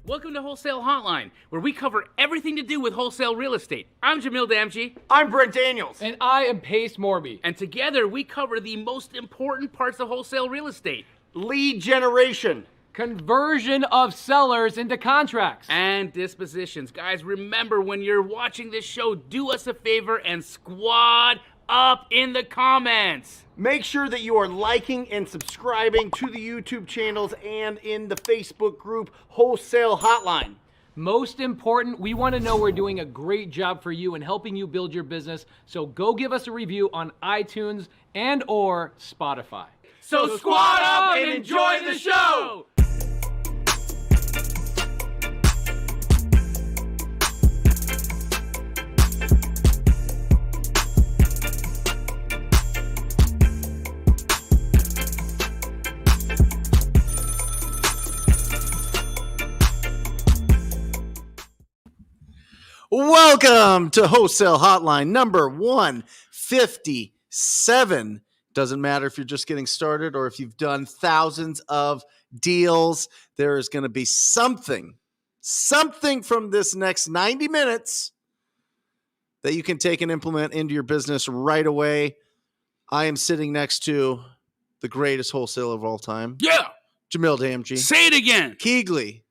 Welcome to Wholesale Hotline, where we cover everything to do with wholesale real estate. I'm Jamil Damji. I'm Brent Daniels. And I am Pace Morby. And together we cover the most important parts of wholesale real estate. Lead generation. Conversion of sellers into contracts. And dispositions. Guys, remember when you're watching this show, do us a favor and squad up in the comments. Make sure that you are liking and subscribing to the YouTube channels and in the Facebook group Wholesale Hotline. Most important, we want to know we're doing a great job for you and helping you build your business. So go give us a review on iTunes and or Spotify. So squad up and enjoy the show! Welcome to Wholesale Hotline number 157. Doesn't matter if you're just getting started or if you've done thousands of deals. There is going to be something from this next 90 minutes that you can take and implement into your business right away. I am sitting next to the greatest wholesaler of all time. Yeah! Jamil Damji. Say it again! Keegley.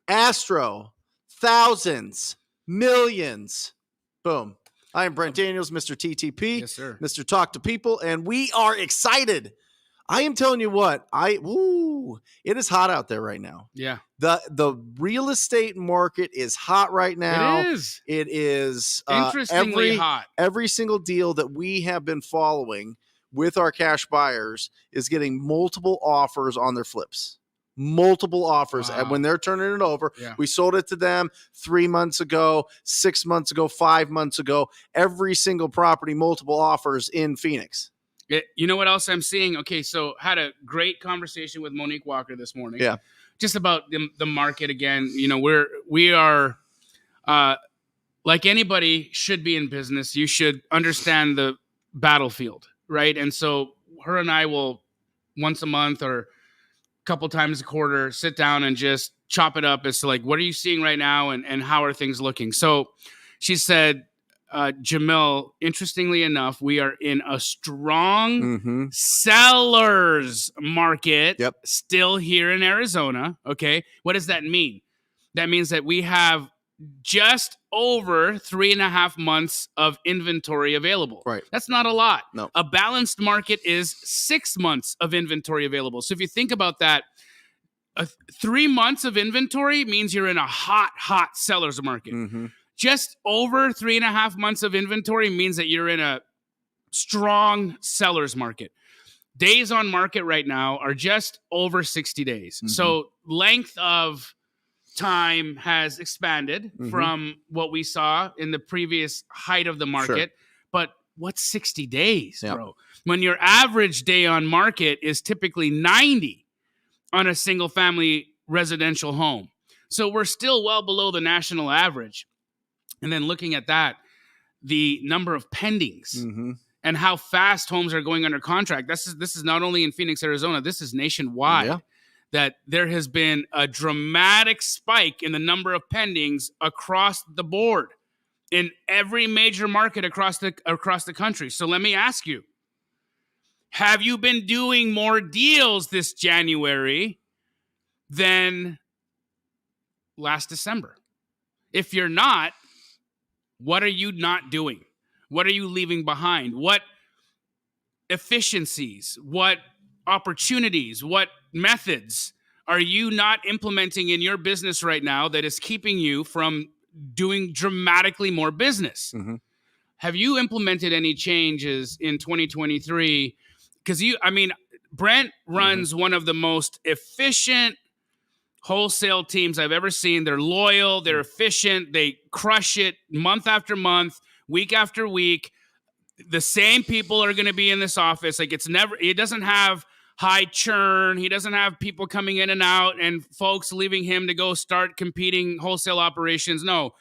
Astro. Thousands. Millions. Boom. I am Brent Daniels, Mr. TTP. Yes, sir. Mr. Talk to People, and we are excited. I am telling you what, it is hot out there right now. Yeah. The real estate market is hot right now. It is. It is Interestingly hot. Every single deal that we have been following with our cash buyers is getting multiple offers on their flips. Multiple offers. Wow. And when they're turning it over, Yeah. we sold it to them 3 months ago, 6 months ago, 5 months ago. Every single property, multiple offers in Phoenix. You know what else I'm seeing? Okay, so had a great conversation with Monique Walker this morning. Yeah. Just about the market again. You know, we are like anybody should be in business. You should understand the battlefield, right? And so her and I will once a month or couple times a quarter, sit down and just chop it up as to like, what are you seeing right now and how are things looking? So she said, Jamil, interestingly enough, we are in a strong seller's market still here in Arizona. Okay. What does that mean? That means that we have just over 3.5 months of inventory available. Right. That's not a lot. No. A balanced market is 6 months of inventory available. So if you think about that, 3 months of inventory means you're in a hot seller's market. Just over 3.5 months of inventory means that you're in a strong seller's market. Days on market right now are just over 60 days. So length of time has expanded from what we saw in the previous height of the market. Sure. But what's 60 days, bro? When your average day on market is typically 90 on a single family residential home. So we're still well below the national average. And then looking at that, the number of pendings and how fast homes are going under contract. This is not only in Phoenix, Arizona, this is nationwide. Yeah. That there has been a dramatic spike in the number of pendings across the board in every major market across the country. So let me ask you, have you been doing more deals this January than last December? If you're not, what are you not doing? What are you leaving behind? What efficiencies, what opportunities, what methods are you not implementing in your business right now that is keeping you from doing dramatically more business? Have you implemented any changes in 2023? Because Brent runs one of the most efficient wholesale teams I've ever seen. They're loyal, they're efficient, they crush it month after month, week after week. The same people are going to be in this office. Like it doesn't have high churn. He doesn't have people coming in and out and folks leaving him to go start competing wholesale operations. No,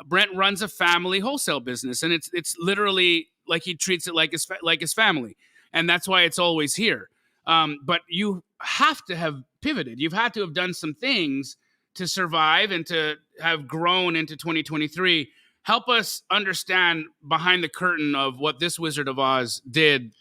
Brent runs a family wholesale business, and it's literally like he treats it like his family, and that's why it's always here. But you have to have pivoted. You've had to have done some things to survive and to have grown into 2023. Help us understand behind the curtain of what this Wizard of Oz did.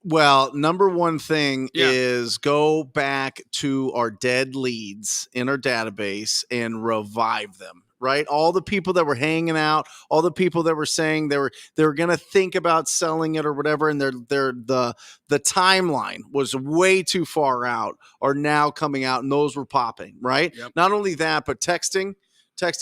Well, number one thing Yeah. is go back to our dead leads in our database and revive them, right? All the people that were hanging out, all the people that were saying they were going to think about selling it or whatever, and the timeline was way too far out, are now coming out, and those were popping, right? Yep. Not only that, but texting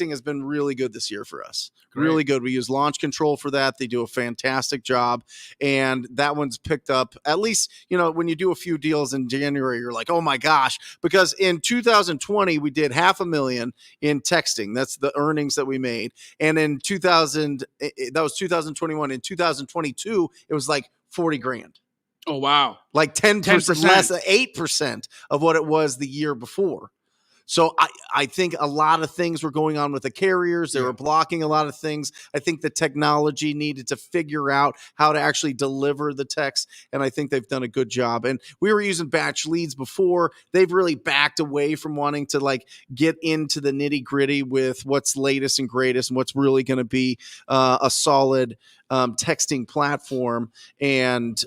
has been really good this year for us. Great. Really good. We use Launch Control for that. They do a fantastic job. And that one's picked up, at least, when you do a few deals in January, you're like, oh my gosh. Because in 2020, we did $500,000 in texting. That's the earnings that we made. And in that was 2021. In 2022, it was like 40 grand. Oh, wow. Like 10% 10%. less than 8% of what it was the year before. So I think a lot of things were going on with the carriers. They were blocking a lot of things. I think the technology needed to figure out how to actually deliver the text, and I think they've done a good job. And we were using batch leads before. They've really backed away from wanting to get into the nitty gritty with what's latest and greatest and what's really going to be a solid texting platform, and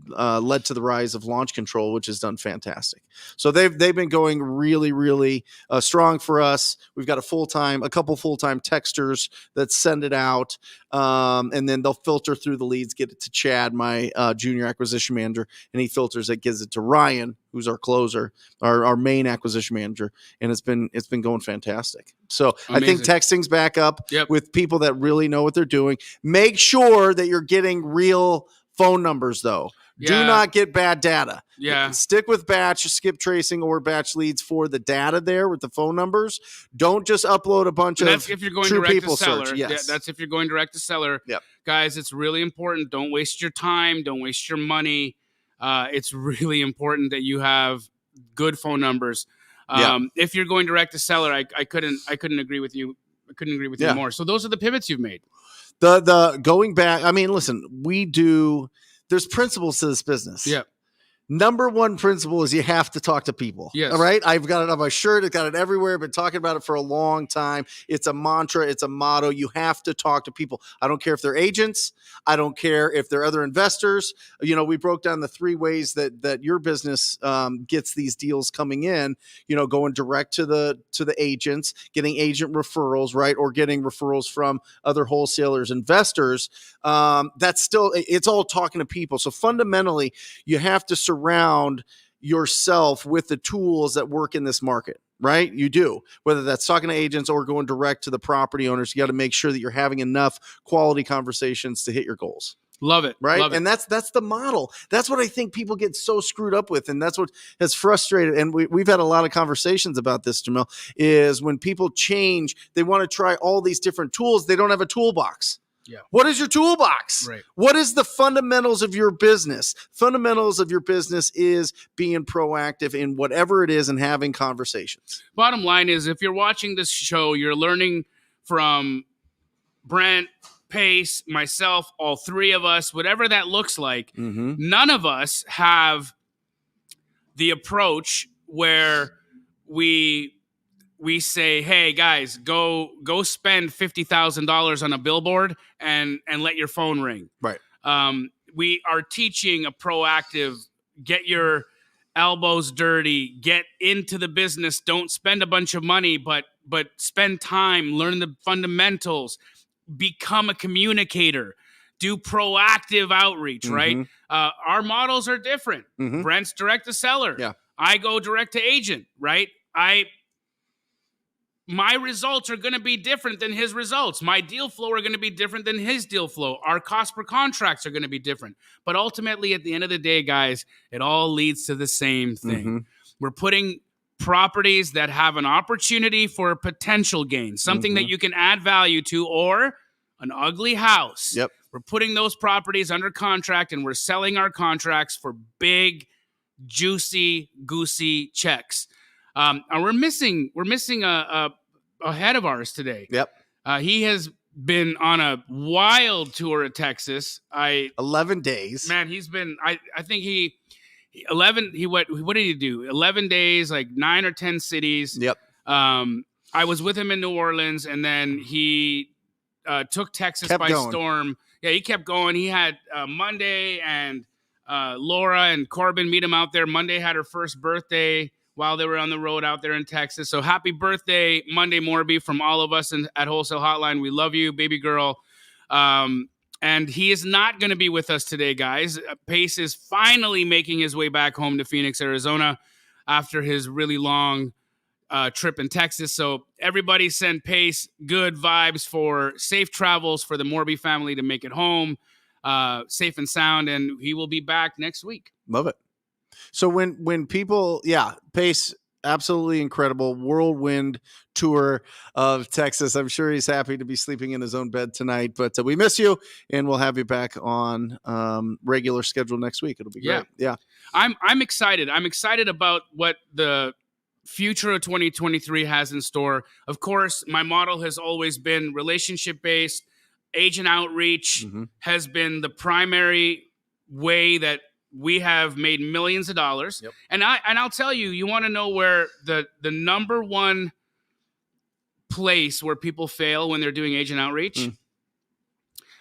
led to the rise of Launch Control, which has done fantastic. So they've been going really, really strong for us. We've got a couple full-time texters that send it out, and then they'll filter through the leads, get it to Chad, my junior acquisition manager, and he filters it, gives it to Ryan, who's our closer, our main acquisition manager, and it's been going fantastic. So Amazing. I think texting's back up with people that really know what they're doing. Make sure that you're getting real phone numbers, though. Yeah. Do not get bad data. Yeah. Stick with batch, skip tracing, or batch leads for the data there with the phone numbers. Don't just upload a bunch of That's if you're going true direct people to seller. search. Yes. Yeah, that's if you're going direct to seller. Yep. Guys, it's really important. Don't waste your time. Don't waste your money. It's really important that you have good phone numbers. If you're going direct to seller, I couldn't agree with you. I couldn't agree with you more. So those are the pivots you've made. The going back. I mean, listen, there's principles to this business. Yeah. Number one principle is you have to talk to people. Yes. All right. I've got it on my shirt. I've got it everywhere. I've been talking about it for a long time. It's a mantra. It's a motto. You have to talk to people. I don't care if they're agents. I don't care if they're other investors. We broke down the 3 ways that your business gets these deals coming in, going direct to the agents, getting agent referrals, right? Or getting referrals from other wholesalers, investors. It's all talking to people. So fundamentally, you have to surround yourself with the tools that work in this market, right? You do, whether that's talking to agents or going direct to the property owners. You got to make sure that you're having enough quality conversations to hit your goals. Love it. Right. Love it. And that's the model. That's what I think people get so screwed up with. And that's what has frustrated. And we've had a lot of conversations about this, Jamil, is when people change, they want to try all these different tools. They don't have a toolbox. Yeah. What is your toolbox? Right. What is the fundamentals of your business? Fundamentals of your business is being proactive in whatever it is and having conversations. Bottom line is, if you're watching this show, you're learning from Brent, Pace, myself, all 3 of us, whatever that looks like. Mm-hmm. None of us have the approach where we say, hey guys, go spend $50,000 on a billboard and let your phone ring. Right. We are teaching a proactive, get your elbows dirty, get into the business. Don't spend a bunch of money, but spend time, learn the fundamentals, become a communicator, do proactive outreach, right? Our models are different. Mm-hmm. Brent's direct to seller. Yeah. I go direct to agent, right? My results are going to be different than his results. My deal flow are going to be different than his deal flow. Our cost per contracts are going to be different. But ultimately, at the end of the day, guys, it all leads to the same thing. Mm-hmm. We're putting properties that have an opportunity for a potential gain, something that you can add value to, or an ugly house. Yep. We're putting those properties under contract, and we're selling our contracts for big, juicy, goosey checks. And we're missing a head of ours today. Yep. He has been on a wild tour of Texas. 11 days. Man, he's been. I think he 11. What did he do? 11 days, like 9 or 10 cities. Yep. I was with him in New Orleans, and then he took Texas Kept by going. storm. Yeah, he kept going. He had Monday and Laura and Corbin meet him out there. Monday had her first birthday while they were on the road out there in Texas. So happy birthday, Monday Morby, from all of us at Wholesale Hotline. We love you, baby girl. And he is not going to be with us today, guys. Pace is finally making his way back home to Phoenix, Arizona, after his really long trip in Texas. So everybody send Pace good vibes for safe travels for the Morby family to make it home safe and sound. And he will be back next week. Love it. So when people, Pace, absolutely incredible whirlwind tour of Texas. I'm sure he's happy to be sleeping in his own bed tonight, but we miss you, and we'll have you back on regular schedule next week. It'll be great. Yeah. I'm excited. I'm excited about what the future of 2023 has in store. Of course, my model has always been relationship based. Agent outreach has been the primary way that we have made millions of dollars. Yep. And I'll tell you, you want to know where the number one place where people fail when they're doing agent outreach?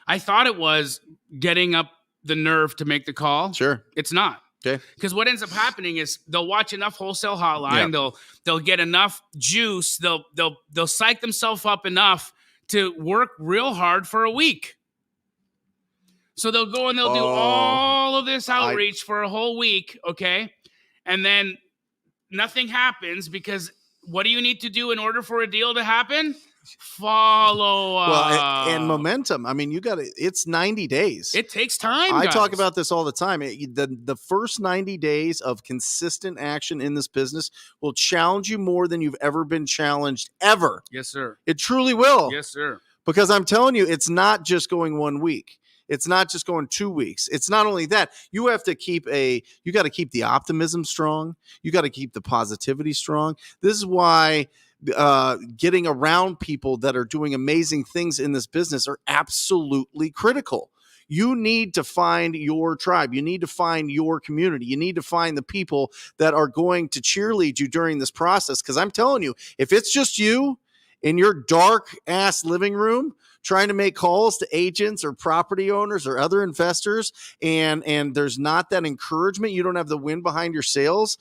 I thought it was getting up the nerve to make the call. Sure. It's not. Okay. Because what ends up happening is they'll watch enough Wholesale Hotline, they'll get enough juice, they'll psych themselves up enough to work real hard for a week. So they'll go and they'll do all of this outreach for a whole week, okay? And then nothing happens, because what do you need to do in order for a deal to happen? Follow up. Well, and momentum. I mean, it's 90 days. It takes time, I guys. talk about this all the time. The first 90 days of consistent action in this business will challenge you more than you've ever been challenged ever. Yes, sir. It truly will. Yes, sir. Because I'm telling you, it's not just going 1 week. It's not just going 2 weeks. It's not only that. You got to keep the optimism strong. You got to keep the positivity strong. This is why getting around people that are doing amazing things in this business are absolutely critical. You need to find your tribe. You need to find your community. You need to find the people that are going to cheerlead you during this process. Because I'm telling you, if it's just you in your dark ass living room trying to make calls to agents or property owners or other investors, and there's not that encouragement, you don't have the wind behind your sails,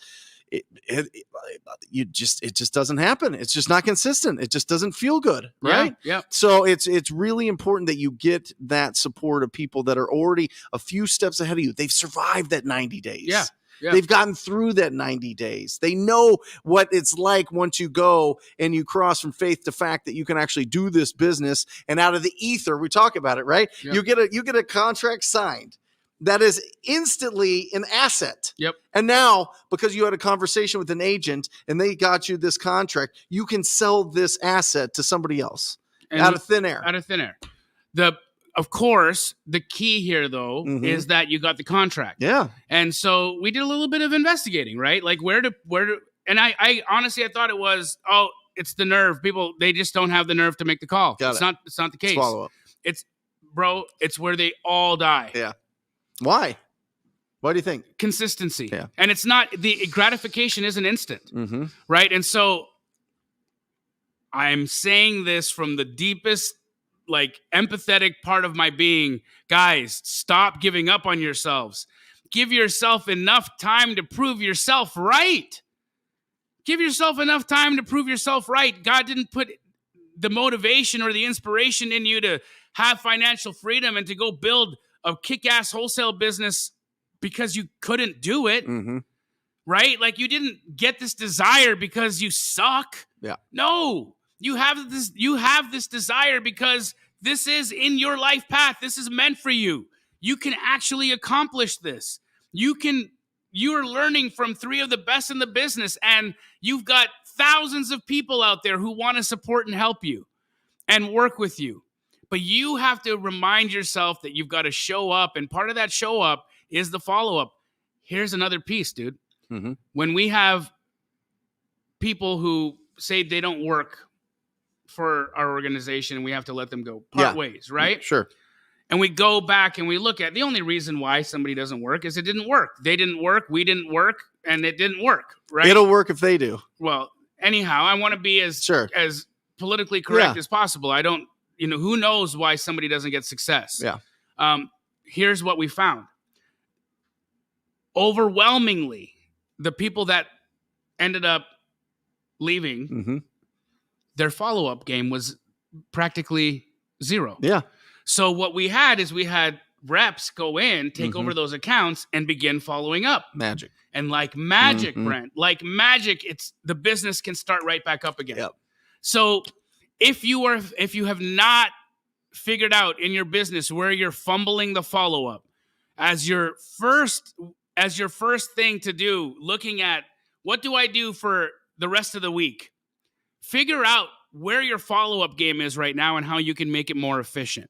it just doesn't happen. It's just not consistent. It just doesn't feel good, right? Yeah. So it's really important that you get that support of people that are already a few steps ahead of you. They've survived that 90 days. Yeah. They've gotten through that 90 days. They know what it's like once you go and you cross from faith to fact that you can actually do this business. And out of the ether, we talk about it, right? Yep. You get a contract signed that is instantly an asset. Yep. And now, because you had a conversation with an agent and they got you this contract, you can sell this asset to somebody else out of thin air. Out of thin air. Of course, the key here, though, is that you got the contract. Yeah. And so we did a little bit of investigating, right? Like where and I honestly, I thought it was, it's the nerve. People, they just don't have the nerve to make the call. It's not the case. Follow up. It's where they all die. Yeah. Why? What do you think? Consistency. Yeah. And it's not, the gratification isn't instant, right? And so I'm saying this from the deepest, empathetic part of my being. Guys, stop giving up on yourselves. Give yourself enough time to prove yourself right. Give yourself enough time to prove yourself right. God didn't put the motivation or the inspiration in you to have financial freedom and to go build a kick-ass wholesale business because you couldn't do it, right? Like you didn't get this desire because you suck. Yeah. No, you have this desire because this is in your life path. This is meant for you. You can actually accomplish this. You're learning from 3 of the best in the business, and you've got thousands of people out there who want to support and help you and work with you. But you have to remind yourself that you've got to show up, and part of that show up is the follow-up. Here's another piece, dude. When we have people who say they don't work for our organization, we have to let them go part ways, right? Sure. And we go back and we look at the only reason why somebody doesn't work is it didn't work. They didn't work. We didn't work. And it didn't work. Right. It'll work if they do. Well, anyhow, I want to be as politically correct as possible. I don't, who knows why somebody doesn't get success. Yeah. Here's what we found. Overwhelmingly, the people that ended up leaving, their follow-up game was practically zero. Yeah. So what we had is we had reps go in, take over those accounts, and begin following up. Magic. And like magic, Brent, like magic, the business can start right back up again. Yep. So if you have not figured out in your business where you're fumbling the follow-up as your first thing to do, looking at what do I do for the rest of the week, figure out where your follow-up game is right now and how you can make it more efficient.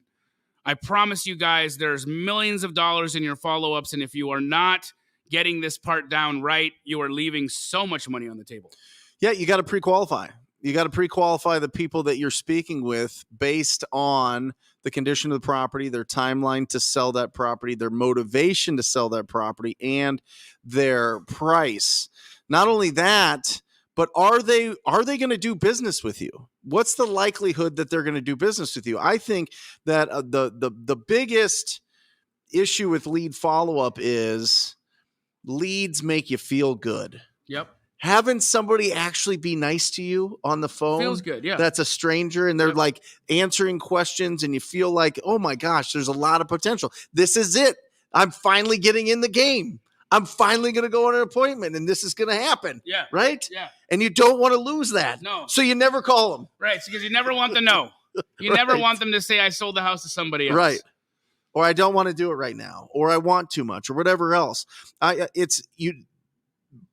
I promise you guys, there's millions of dollars in your follow-ups, and if you are not getting this part down right, you are leaving so much money on the table. Yeah, you got to pre-qualify. You got to pre-qualify the people that you're speaking with based on the condition of the property, their timeline to sell that property, their motivation to sell that property, and their price. Not only that, but are they going to do business with you? What's the likelihood that they're going to do business with you? I think that the biggest issue with lead follow-up is leads make you feel good. Yep. Having somebody actually be nice to you on the phone feels good. Yeah. That's a stranger and they're like answering questions and you feel like, oh my gosh, there's a lot of potential. This is it. I'm finally getting in the game. I'm finally going to go on an appointment and this is going to happen. Yeah. Right? Yeah. And you don't want to lose that. No. So you never call them. Right. Because you never want to know. You never want them to say, I sold the house to somebody else. Right. Or I don't want to do it right now. Or I want too much or whatever else.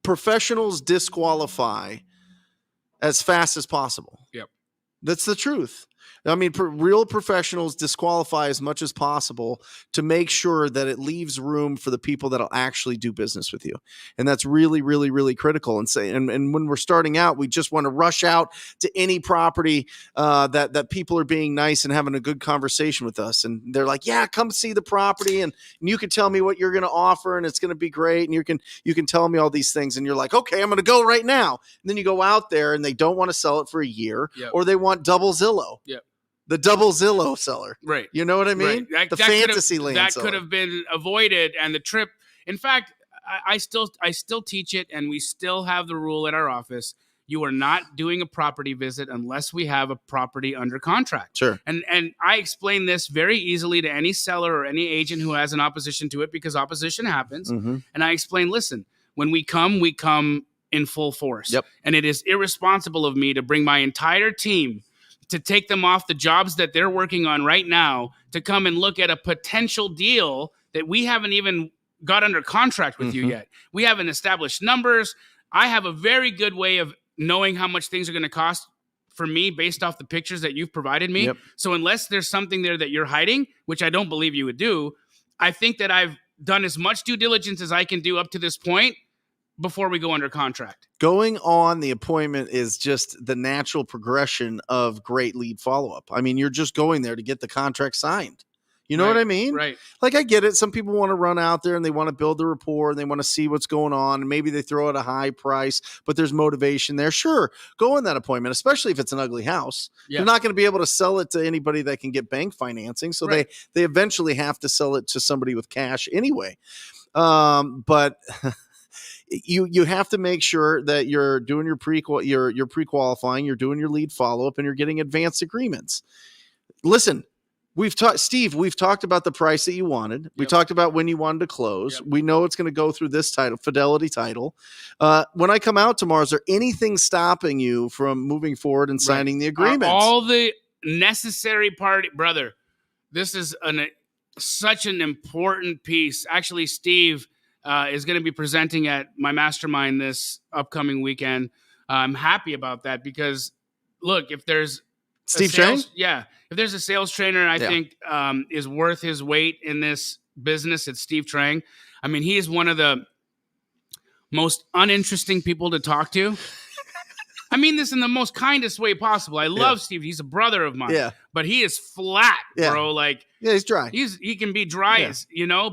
Professionals disqualify as fast as possible. Yep. That's the truth. I mean, real professionals disqualify as much as possible to make sure that it leaves room for the people that'll actually do business with you. And that's really, really, really critical. And when we're starting out, we just want to rush out to any property that people are being nice and having a good conversation with us. And they're like, yeah, come see the property. And you can tell me what you're going to offer and it's going to be great. And you can tell me all these things. And you're like, okay, I'm going to go right now. And then you go out there and they don't want to sell it for a year or they want double Zillow. Yep. The double Zillow seller. Right. You know what I mean? Right. The fantasy land that seller. could have been avoided. And the trip, in fact, I still teach it and we still have the rule at our office. You are not doing a property visit unless we have a property under contract. Sure. And I explain this very easily to any seller or any agent who has an opposition to it because opposition happens. Mm-hmm. And I explain, listen, when we come in full force. Yep. And it is irresponsible of me to bring my entire team to take them off the jobs that they're working on right now to come and look at a potential deal that we haven't even got under contract with you yet. We haven't established numbers. I have a very good way of knowing how much things are going to cost for me based off the pictures that you've provided me. Yep. So unless there's something there that you're hiding, which I don't believe you would do, I think that I've done as much due diligence as I can do up to this point before we go under contract. Going on the appointment is just the natural progression of great lead follow-up. I mean, you're just going there to get the contract signed. You know what I mean? Right. Like, I get it. Some people want to run out there and they want to build the rapport and they want to see what's going on. And maybe they throw out a high price, but there's motivation there. Sure, go in that appointment, especially if it's an ugly house. Yeah. You're not going to be able to sell it to anybody that can get bank financing. So they eventually have to sell it to somebody with cash anyway. But you have to make sure that you're doing your pre-qualifying, you're doing your lead follow-up, and you're getting advanced agreements. Listen, we've talked about the price that you wanted. Yep. We talked about when you wanted to close. Yep. We know it's going to go through this title, Fidelity title. When I come out tomorrow, is there anything stopping you from moving forward and signing the agreements? All the necessary brother. This is such an important piece. Actually, Steve is going to be presenting at my Mastermind this upcoming weekend. I'm happy about that because, look, if there's Steve Chang? Yeah. If there's a sales trainer I think is worth his weight in this business, it's Steve Trang. I mean, he is one of the most uninteresting people to talk to. I mean this in the most kindest way possible. I love Steve. He's a brother of mine. Yeah. But he is flat, bro. Like, yeah, he's dry. He can be dry as,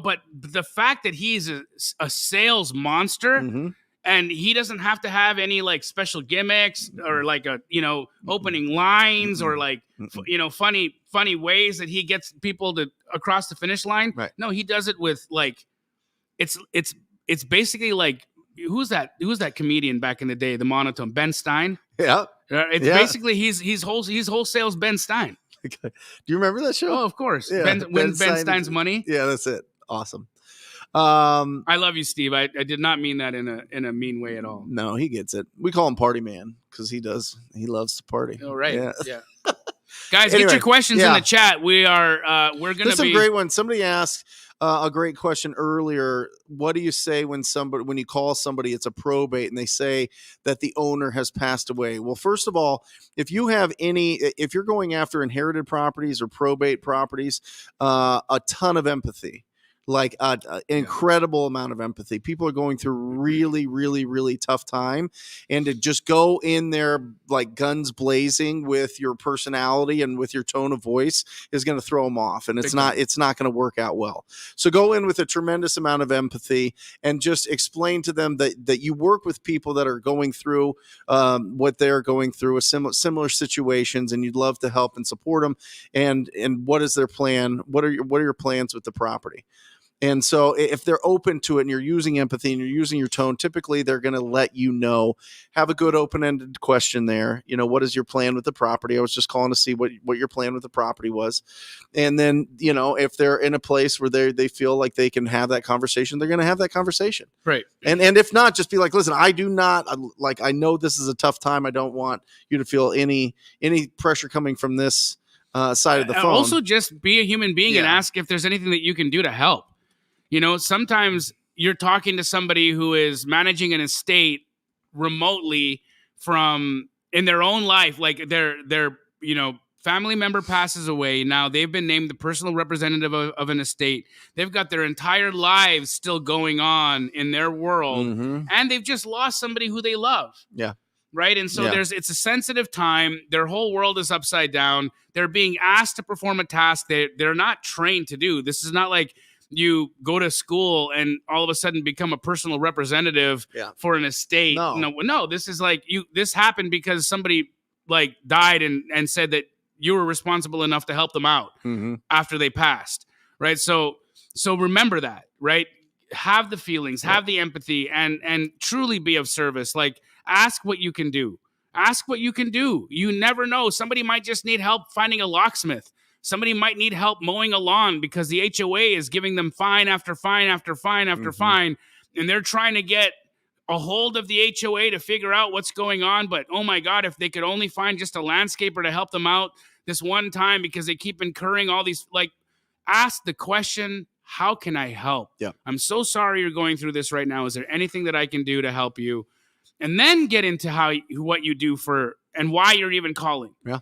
but the fact that he's a sales monster and he doesn't have to have any like special gimmicks or like opening lines or like, funny ways that he gets people to across the finish line. Right. No, he does it with like, it's basically like, who's that comedian back in the day? The monotone, Ben Stein. Yeah. It's basically he's wholesale's Ben Stein. Do you remember that show? Oh, of course. Yeah, Ben Stein's money. Yeah, that's it. Awesome. I love you, Steve. I did not mean that in a mean way at all. No, he gets it. We call him Party Man because he loves to party. Oh, right. Yeah. Guys, Anyway, get your questions in the chat. We're gonna There's some great ones. Somebody asked a great question earlier. What do you say when you call somebody, it's a probate, and they say that the owner has passed away? Well, first of all, if you're going after inherited properties or probate properties, a ton of empathy. Like an incredible amount of empathy. People are going through really, really, really tough time, and to just go in there like guns blazing with your personality and with your tone of voice is going to throw them off, and it's not going to work out well. So go in with a tremendous amount of empathy and just explain to them that you work with people that are going through what they're going through, similar situations, and you'd love to help and support them. And what is their plan? What are your plans with the property? And so if they're open to it and you're using empathy and you're using your tone, typically they're going to let you know. Have a good open-ended question there. What is your plan with the property? I was just calling to see what your plan with the property was. And then, if they're in a place where they feel like they can have that conversation, they're going to have that conversation. Right. And if not, just be like, listen, I do not I know this is a tough time. I don't want you to feel any pressure coming from this side of the phone. Also, just be a human being and ask if there's anything that you can do to help. Sometimes you're talking to somebody who is managing an estate remotely from in their own life, like their family member passes away. Now they've been named the personal representative of an estate. They've got their entire lives still going on in their world, and they've just lost somebody who they love. Yeah. Right. And so it's a sensitive time. Their whole world is upside down. They're being asked to perform a task they're not trained to do. This is not like you go to school and all of a sudden become a personal representative for an estate. No, this is like this happened because somebody like died and said that you were responsible enough to help them out after they passed. Right. So remember that, right? Have the feelings, have the empathy, and truly be of service. Like, ask what you can do. Ask what you can do. You never know. Somebody might just need help finding a locksmith. Somebody might need help mowing a lawn because the HOA is giving them fine after fine after fine after fine, and they're trying to get a hold of the HOA to figure out what's going on. But, oh, my God, if they could only find just a landscaper to help them out this one time because they keep incurring all these, like, ask the question, how can I help? Yeah. I'm so sorry you're going through this right now. Is there anything that I can do to help you? And then get into what you do and why you're even calling. Yeah.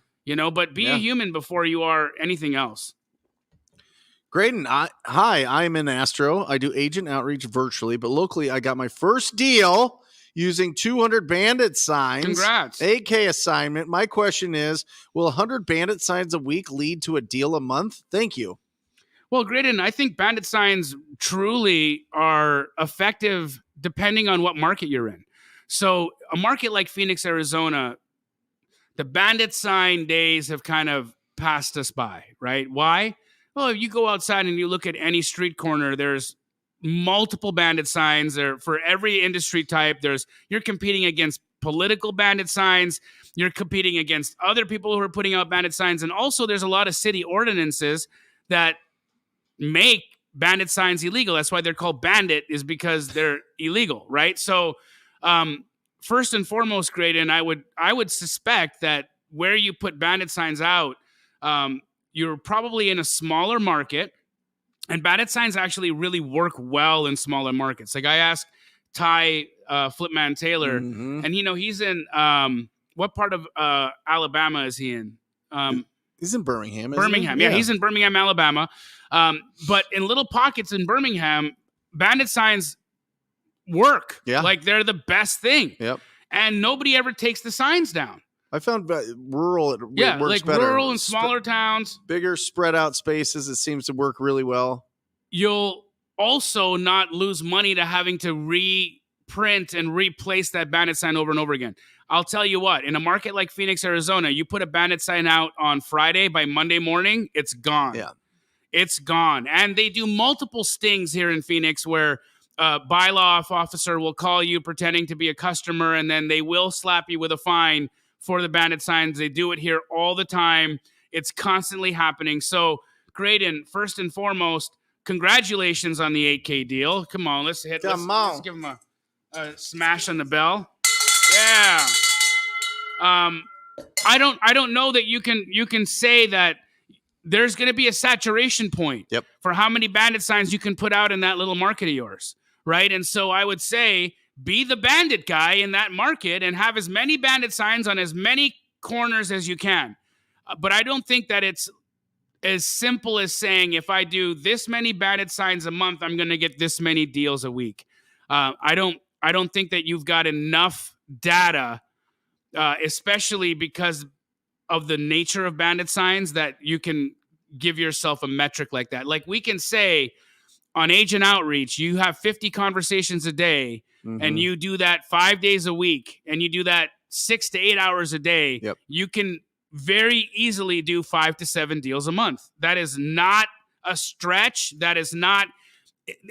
But be a human before you are anything else. Graydon, hi, I'm in Astro. I do agent outreach virtually, but locally I got my first deal using 200 Bandit signs. Congrats. 8K assignment. My question is, will 100 Bandit signs a week lead to a deal a month? Thank you. Well, Graydon, I think Bandit signs truly are effective depending on what market you're in. So a market like Phoenix, Arizona, the Bandit sign days have kind of passed us by, right? Why? Well, if you go outside and you look at any street corner, there's multiple Bandit signs there for every industry type. You're competing against political Bandit signs. You're competing against other people who are putting out Bandit signs. And also there's a lot of city ordinances that make Bandit signs illegal. That's why they're called Bandit, is because they're illegal, right? So, first and foremost, Graydon, I would suspect that where you put Bandit signs out, you're probably in a smaller market, and Bandit signs actually really work well in smaller markets. Like I asked Ty Flipman Taylor, and he's in what part of Alabama is he in? He's in Birmingham. Birmingham, yeah, he's in Birmingham, Alabama. But in little pockets in Birmingham, Bandit signs work. Yeah. Like they're the best thing. Yep. and nobody ever takes the signs down. I found rural it Yeah, works like better. rural and smaller towns. Bigger spread out spaces, it seems to work really well. You'll also not lose money to having to reprint and replace that Bandit sign over and over again. I'll tell you what, in a market like Phoenix, Arizona, you put a Bandit sign out on Friday, by Monday morning, it's gone. Yeah. It's gone. And they do multiple stings here in Phoenix where a bylaw officer will call you pretending to be a customer, and then they will slap you with a fine for the Bandit signs. They do it here all the time. It's constantly happening. So, Graydon, first and foremost, congratulations on the 8K deal. Come on, let's give him a smash on the bell. Yeah. I don't know that you can say that there's going to be a saturation point for how many Bandit signs you can put out in that little market of yours, right? And so I would say be the Bandit guy in that market and have as many Bandit signs on as many corners as you can. But I don't think that it's as simple as saying, if I do this many Bandit signs a month, I'm going to get this many deals a week. I don't think that you've got enough data, especially because of the nature of Bandit signs, that you can give yourself a metric like that. Like we can say on agent outreach, you have 50 conversations a day and you do that 5 days a week and you do that 6 to 8 hours a day. You can very easily do 5 to 7 deals a month. That is not a stretch. That is not,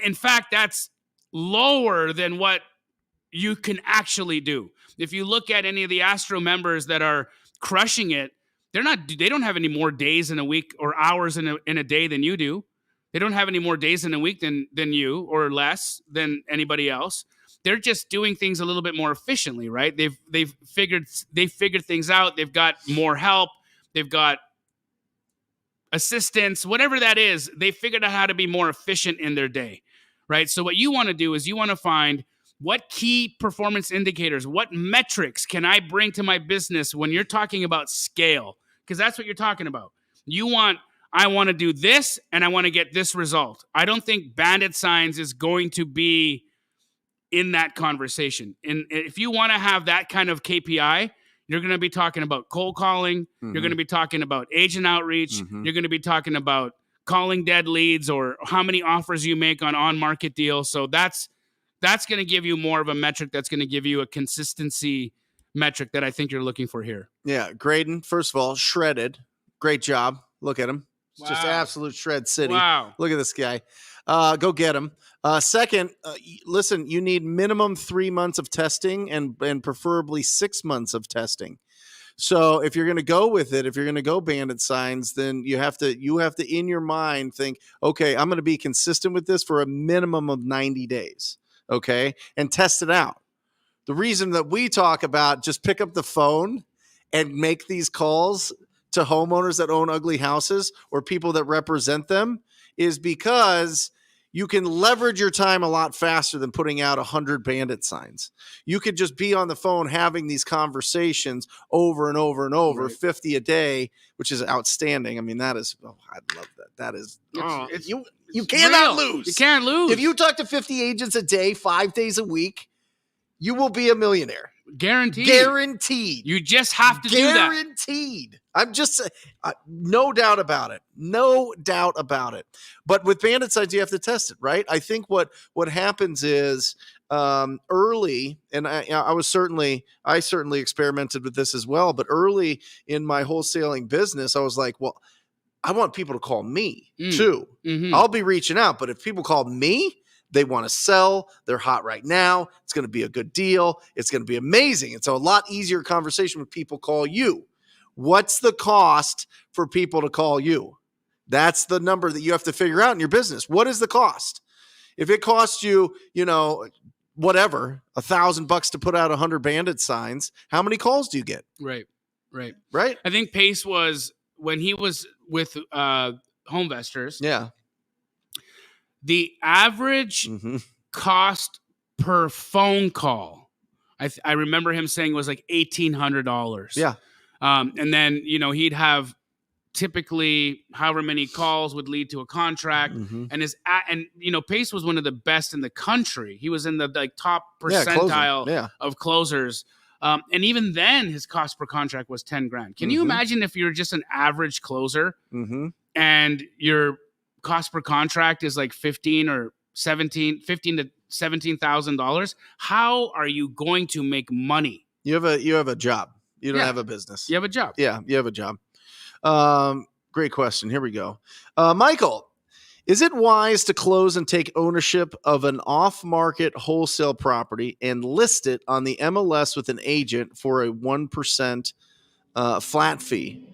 in fact, that's lower than what you can actually do. If you look at any of the Astro members that are crushing it, they don't have any more days in a week or hours in a day than you do. They don't have any more days in a week than you, or less than anybody else. They're just doing things a little bit more efficiently, right? They've figured things out. They've got more help. They've got assistance, whatever that is. They figured out how to be more efficient in their day, right? So what you want to do is you want to find what key performance indicators, what metrics can I bring to my business when you're talking about scale? Because that's what you're talking about. I want to do this and I want to get this result. I don't think Bandit signs is going to be in that conversation. And if you want to have that kind of KPI, you're going to be talking about cold calling. You're going to be talking about agent outreach. You're going to be talking about calling dead leads or how many offers you make on on-market deals. So that's going to give you more of a metric. That's going to give you a consistency metric that I think you're looking for here. Yeah. Graydon, first of all, shredded. Great job. Look at him. It's just absolute shred city. Wow. Look at this guy. Go get him. Second, listen, you need minimum 3 months of testing and preferably 6 months of testing. So if you're going to go with it, if you're going to go Bandit signs, then you have to in your mind think, okay, I'm going to be consistent with this for a minimum of 90 days. Okay. And test it out. The reason that we talk about just pick up the phone and make these calls to homeowners that own ugly houses or people that represent them is because you can leverage your time a lot faster than putting out 100 Bandit signs. You could just be on the phone having these conversations over and over and over, 50 a day, which is outstanding. I mean, that is, I love that. That is, you cannot lose. You can't lose. If you talk to 50 agents a day, 5 days a week, you will be a millionaire. Guaranteed. You just have to do that. Guaranteed. I'm just no doubt about it. No doubt about it. But with Bandit signs, you have to test it, right? I think what happens is early, and I certainly experimented with this as well, but early in my wholesaling business, I was like, well, I want people to call me too. I'll be reaching out, but if people call me, they want to sell. They're hot right now. It's going to be a good deal. It's going to be amazing. It's a lot easier conversation when people call you. What's the cost for people to call you? That's the number that you have to figure out in your business. What is the cost? If it costs you, whatever, $1,000 to put out 100 Bandit signs, how many calls do you get? Right. Right. I think Pace was, when he was with Homevestors. Yeah. The average cost per phone call, I remember him saying was like $1,800. Yeah. And then, he'd have typically however many calls would lead to a contract. And Pace was one of the best in the country. He was in the top percentile of closers. And even then, his cost per contract was 10 grand. Can you imagine if you're just an average closer and your cost per contract is like $15 to $17,000? How are you going to make money? You have a job. You don't have a business. You have a job. Yeah, you have a job. Great question. Here we go. Michael, is it wise to close and take ownership of an off-market wholesale property and list it on the MLS with an agent for a 1% flat fee?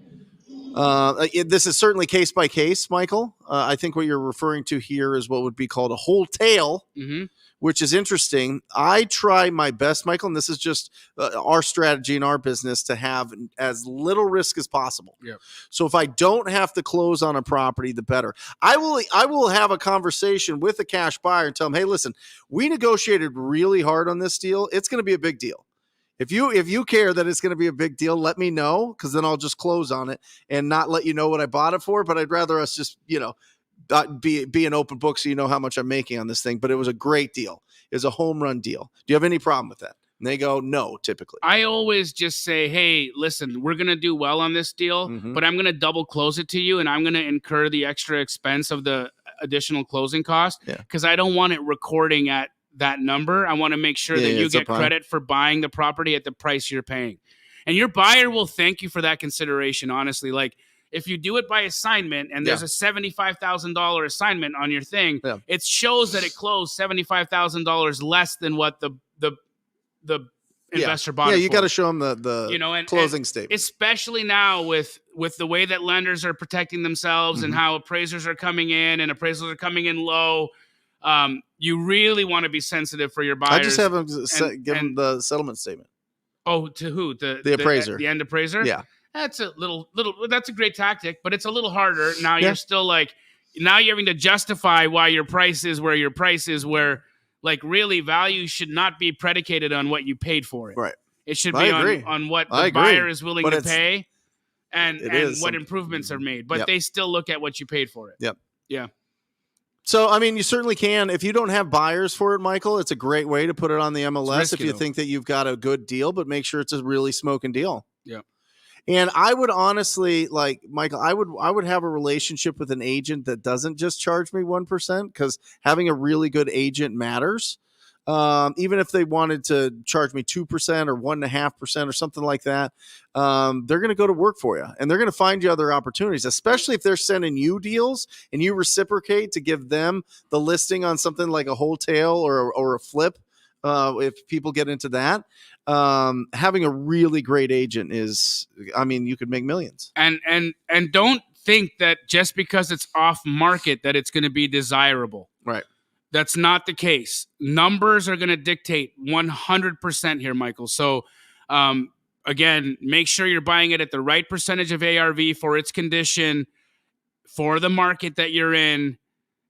This is certainly case by case, Michael. I think what you're referring to here is what would be called a wholesale, which is interesting. I try my best, Michael, and this is just our strategy in our business, to have as little risk as possible. Yep. So if I don't have to close on a property, the better. I will have a conversation with a cash buyer and tell them, hey, listen, we negotiated really hard on this deal. It's going to be a big deal. If you care that it's going to be a big deal, let me know, because then I'll just close on it and not let you know what I bought it for. But I'd rather us just, be an open book so you know how much I'm making on this thing. But it was a great deal. It was a home run deal. Do you have any problem with that? And they go, no, typically. I always just say, hey, listen, we're going to do well on this deal, but I'm going to double close it to you, and I'm going to incur the extra expense of the additional closing cost, because I don't want it recording at that number. I want to make sure that you get credit for buying the property at the price you're paying. And your buyer will thank you for that consideration, honestly. Like, if you do it by assignment and there's a $75,000 assignment on your thing, it shows that it closed $75,000 less than what the investor bought it for. You got to show them the closing statement. Especially now with the way that lenders are protecting themselves and how appraisers are coming in and appraisals are coming in low. You really want to be sensitive for your buyers. I just have them give them the settlement statement. Oh, to who? The appraiser. The end appraiser? Yeah. That's a that's a great tactic, but it's a little harder. Now you're still now you're having to justify why your price is where your price is, where really value should not be predicated on what you paid for it. Right. It should be on what the buyer is willing to pay and what improvements are made. But they still look at what you paid for it. Yep. Yeah. So, I mean, you certainly can. If you don't have buyers for it, Michael, it's a great way to put it on the MLS if you think that you've got a good deal, but make sure it's a really smoking deal. Yeah. And I would honestly, Michael, I would have a relationship with an agent that doesn't just charge me 1%, because having a really good agent matters. Even if they wanted to charge me 2% or 1.5% or something like that, they're going to go to work for you, and they're going to find you other opportunities, especially if they're sending you deals and you reciprocate to give them the listing on something like a wholesale or a flip. If people get into that, having a really great agent you could make millions. And don't think that just because it's off market that it's going to be desirable. Right. That's not the case. Numbers are going to dictate 100% here, Michael. So, again, make sure you're buying it at the right percentage of ARV for its condition, for the market that you're in.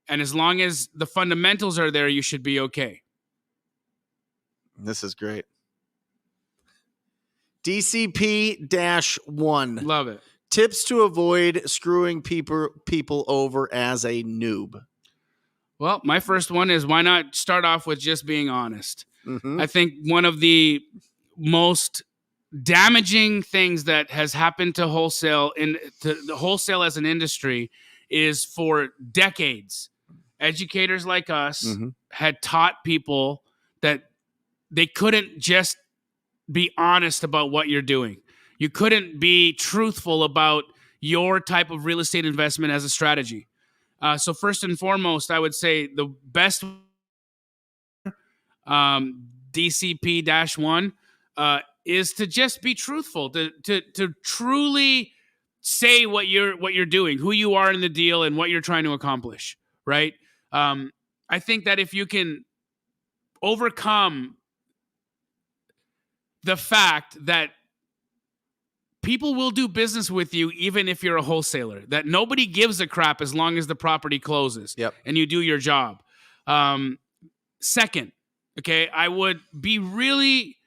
And as long as the fundamentals are there, you should be okay. This is great. DCP-1. Love it. Tips to avoid screwing people over as a noob. Well, my first one is, why not start off with just being honest? I think one of the most damaging things that has happened to wholesale to the wholesale as an industry is, for decades, educators like us had taught people that they couldn't just be honest about what you're doing. You couldn't be truthful about your type of real estate investment as a strategy. So first and foremost, I would say the best DCP-1 is to just be truthful, to truly say what you're doing, who you are in the deal, and what you're trying to accomplish. Right? I think that if you can overcome the fact that people will do business with you even if you're a wholesaler, that nobody gives a crap as long as the property closes and you do your job. Second, I would be really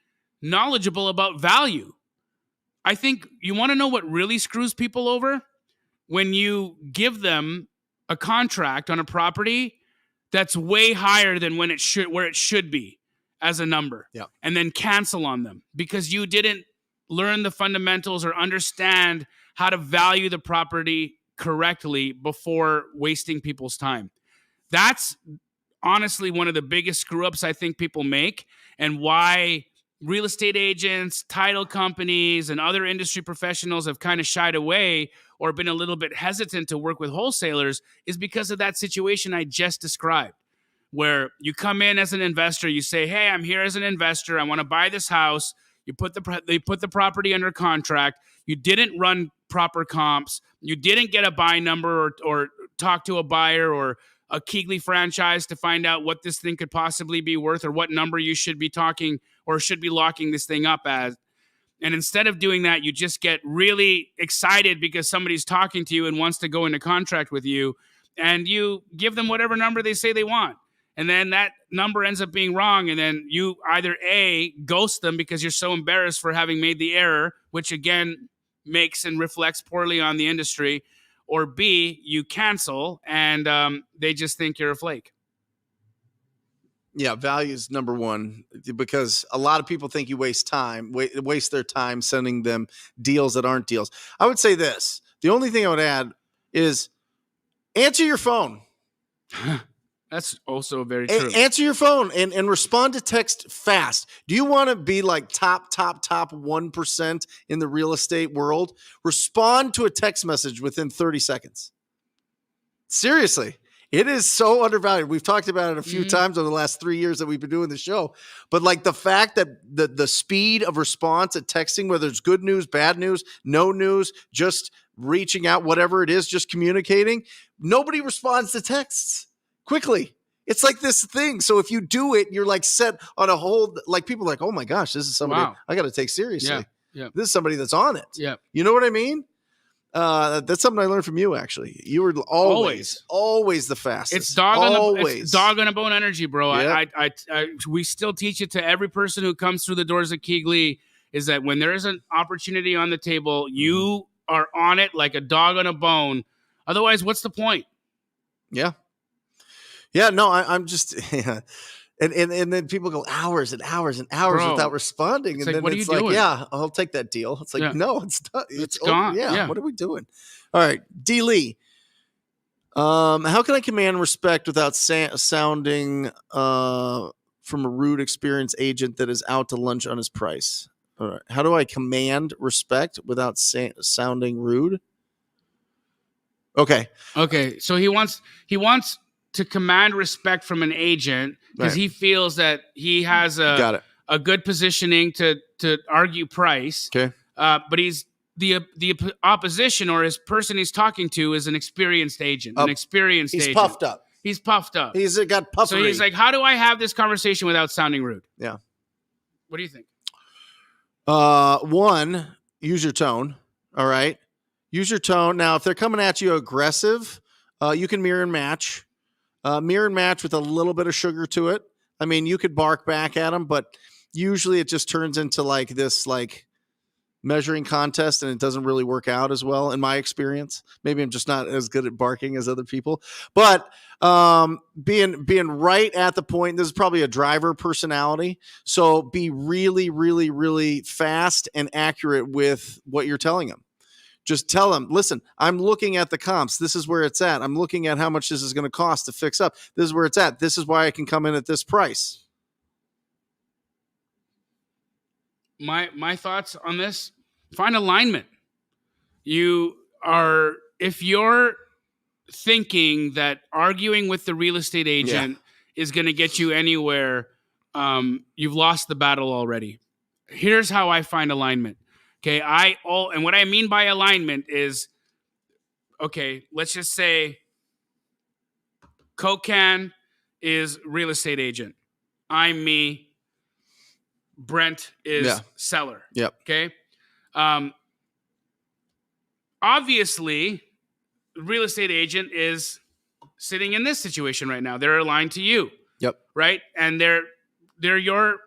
knowledgeable about value. I think you want to know what really screws people over? When you give them a contract on a property that's way higher than where it should be as a number and then cancel on them because you didn't learn the fundamentals or understand how to value the property correctly before wasting people's time. That's honestly one of the biggest screw ups I think people make, and why real estate agents, title companies, and other industry professionals have kind of shied away or been a little bit hesitant to work with wholesalers is because of that situation I just described, where you come in as an investor, you say, hey, I'm here as an investor. I want to buy this house. They put the property under contract. You didn't run proper comps. You didn't get a buy number or talk to a buyer or a Keegley franchise to find out what this thing could possibly be worth or what number you should be talking or should be locking this thing up as. And instead of doing that, you just get really excited because somebody's talking to you and wants to go into contract with you, and you give them whatever number they say they want. And then that number ends up being wrong, and then you either A, ghost them because you're so embarrassed for having made the error, which again makes and reflects poorly on the industry, or B, you cancel and they just think you're a flake. Yeah, value is number one, because a lot of people think you waste their time sending them deals that aren't deals. I would say this. The only thing I would add is answer your phone. That's also very true. Answer your phone and respond to text fast. Do you want to be like top 1% in the real estate world? Respond to a text message within 30 seconds. Seriously. It is so undervalued. We've talked about it a few times over the last 3 years that we've been doing the show. But like the fact that the speed of response at texting, whether it's good news, bad news, no news, just reaching out, whatever it is, just communicating, nobody responds to texts quickly. It's like this thing. So if you do it, you're like set on a hold. Like people are like, oh my gosh, this is somebody I got to take seriously. Yeah. This is somebody that's on it. Yeah. You know what I mean? That's something I learned from you, actually. You were always the fastest. It's dog on a bone energy, bro. Yep. We still teach it to every person who comes through the doors of Keegley, is that when there is an opportunity on the table, you are on it like a dog on a bone. Otherwise, what's the point? Yeah. Yeah, no, I'm just And then people go hours and hours and hours without responding. And like, then what it's are you like, doing? yeah, I'll take that deal. It's like, no, it's not. It's gone. Yeah. What are we doing? All right. D. Lee. How can I command respect without sounding from a rude, experienced agent that is out to lunch on his price? All right. How do I command respect without sounding rude? Okay. So he wants to command respect from an agent because he feels that he has a good positioning to argue price. Okay. But he's the opposition, or his person he's talking to, is an experienced agent. He's puffed up. He's puffed up. He's got puffery. So he's like, how do I have this conversation without sounding rude? Yeah. What do you think? One, use your tone. All right. Use your tone. Now, if they're coming at you aggressive, you can mirror and match. Mirror and match with a little bit of sugar to it. I mean, you could bark back at them, but usually it just turns into like this like measuring contest, and it doesn't really work out as well in my experience. Maybe I'm just not as good at barking as other people. But being right at the point, this is probably a driver personality. So be really, really, really fast and accurate with what you're telling them. Just tell them, listen, I'm looking at the comps. This is where it's at. I'm looking at how much this is going to cost to fix up. This is where it's at. This is why I can come in at this price. My thoughts on this, find alignment. If you're thinking that arguing with the real estate agent is going to get you anywhere, you've lost the battle already. Here's how I find alignment. Okay, and what I mean by alignment is, okay, let's just say Cocan is real estate agent. I'm me. Brent is seller. Yep. Okay. Obviously, real estate agent is sitting in this situation right now. They're aligned to you. Yep. Right, and they're your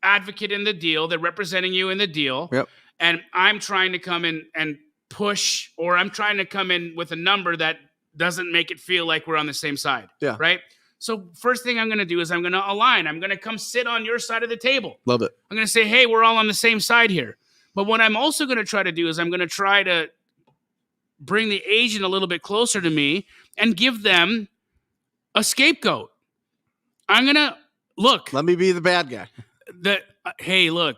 advocate in the deal. They're representing you in the deal. Yep. And I'm trying to come in and push, or I'm trying to come in with a number that doesn't make it feel like we're on the same side. Yeah. Right. So first thing I'm going to do is I'm going to align. I'm going to come sit on your side of the table. Love it. I'm going to say, hey, we're all on the same side here. But what I'm also going to try to do is I'm going to try to bring the agent a little bit closer to me and give them a scapegoat. I'm going to look. Let me be the bad guy. Hey, look,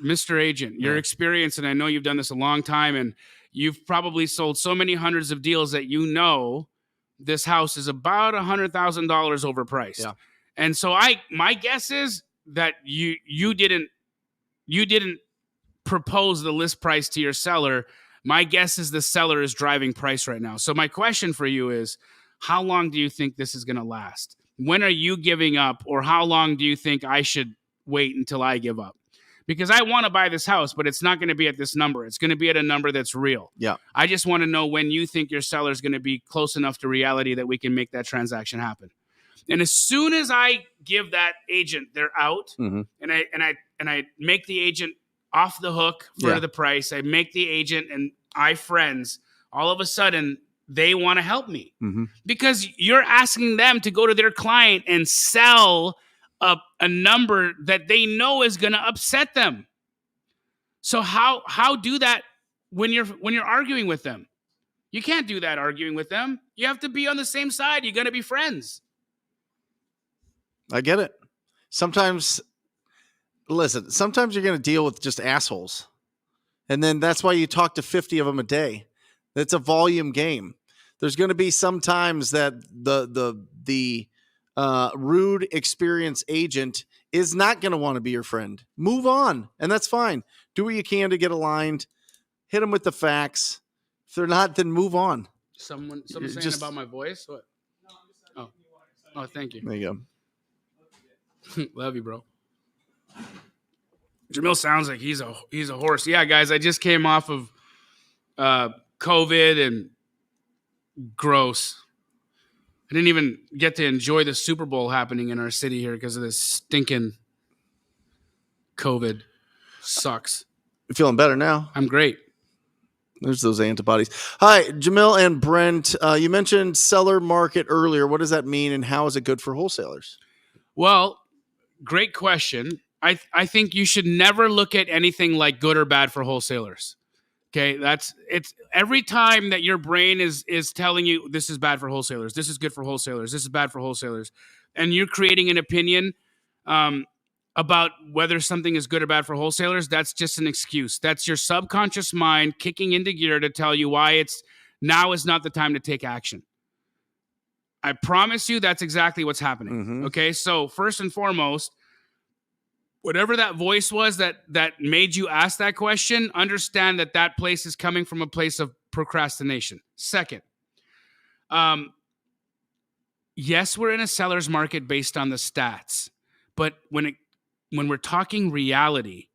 Mr. Agent, your experience, and I know you've done this a long time, and you've probably sold so many hundreds of deals that you know this house is about $100,000 overpriced. Yeah. And so my guess is that you didn't propose the list price to your seller. My guess is the seller is driving price right now. So my question for you is, how long do you think this is going to last? When are you giving up, or how long do you think I should wait until I give up? Because I want to buy this house, but it's not going to be at this number. It's going to be at a number that's real. Yeah. I just want to know when you think your seller is going to be close enough to reality that we can make that transaction happen. And as soon as I give that agent, they're out, and I make the agent off the hook for the price. I make the agent and I friends. All of a sudden, they want to help me because you're asking them to go to their client and sell a number that they know is going to upset them. So how do that when you're arguing with them? You can't do that arguing with them. You have to be on the same side. You're going to be friends. I get it. Sometimes you're going to deal with just assholes. And then that's why you talk to 50 of them a day. It's a volume game. There's going to be some times that the rude, experienced agent is not going to want to be your friend. Move on, and that's fine. Do what you can to get aligned. Hit them with the facts. If they're not, then move on. Someone saying about my voice? What? Oh, thank you. There you go. Love you, bro. Jamil sounds like he's a horse. Yeah, guys, I just came off of COVID and gross. I didn't even get to enjoy the Super Bowl happening in our city here because of this stinking COVID. Sucks. You feeling better now? I'm great. There's those antibodies. Hi, Jamil and Brent. You mentioned seller market earlier. What does that mean, and how is it good for wholesalers? Well, great question. I think you should never look at anything like good or bad for wholesalers. Okay, it's every time that your brain is telling you this is bad for wholesalers, this is good for wholesalers, this is bad for wholesalers, and you're creating an opinion about whether something is good or bad for wholesalers, that's just an excuse. That's your subconscious mind kicking into gear to tell you why now is not the time to take action. I promise you that's exactly what's happening. Okay, so first and foremost, whatever that voice was that made you ask that question, understand that place is coming from a place of procrastination. Second, yes, we're in a seller's market based on the stats, but when we're talking reality,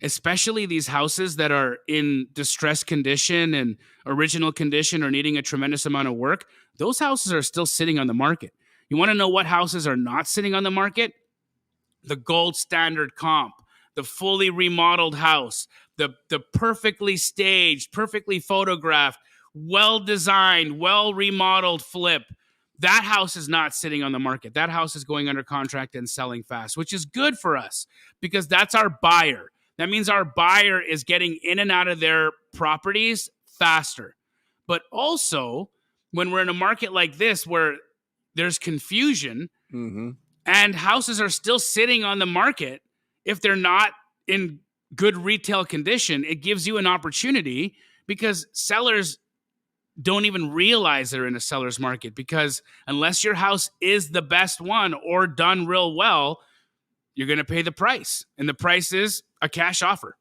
especially these houses that are in distressed condition and original condition or needing a tremendous amount of work, those houses are still sitting on the market. You want to know what houses are not sitting on the market? The gold standard comp, the fully remodeled house, the perfectly staged, perfectly photographed, well-designed, well-remodeled flip. That house is not sitting on the market. That house is going under contract and selling fast, which is good for us because that's our buyer. That means our buyer is getting in and out of their properties faster. But also, when we're in a market like this where there's confusion, and houses are still sitting on the market, if they're not in good retail condition, it gives you an opportunity because sellers don't even realize they're in a seller's market because unless your house is the best one or done real well, you're going to pay the price. And the price is a cash offer.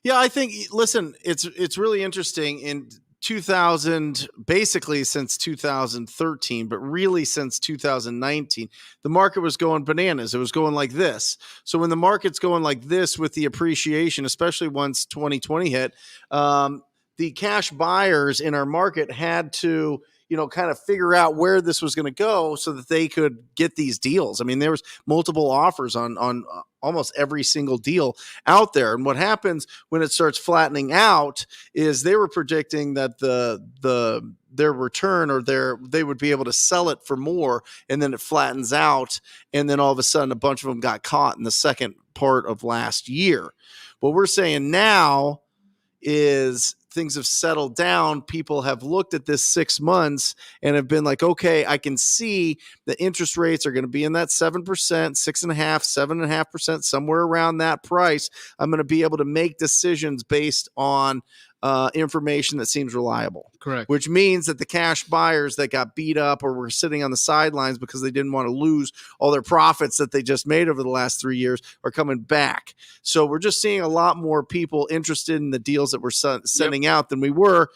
Yeah, I think, listen, it's really interesting. In 2000, basically since 2013, but really since 2019, the market was going bananas. It was going like this. So when the market's going like this with the appreciation, especially once 2020 hit, the cash buyers in our market had to, kind of figure out where this was going to go so that they could get these deals. I mean, there was multiple offers on almost every single deal out there. And what happens when it starts flattening out is they were predicting that their return or they would be able to sell it for more, and then it flattens out, and then all of a sudden a bunch of them got caught in the second part of last year. What we're saying now is things have settled down. People have looked at this 6 months and have been like, okay, I can see the interest rates are going to be in that 7%, 6.5%, 7.5%, somewhere around that price. I'm going to be able to make decisions based on information that seems reliable. Correct. Which means that the cash buyers that got beat up or were sitting on the sidelines because they didn't want to lose all their profits that they just made over the last 3 years are coming back. So we're just seeing a lot more people interested in the deals that we're sending out than we were,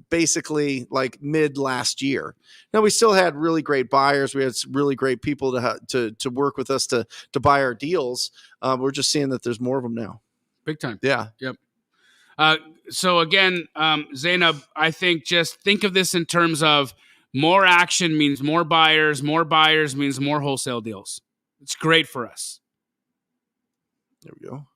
basically like mid last year. Now, we still had really great buyers. We had some really great people to work with us to buy our deals. We're just seeing that there's more of them now. Big time. Yeah. Yep. So again, Zainab, I think just think of this in terms of more action means more buyers means more wholesale deals. It's great for us. There we go.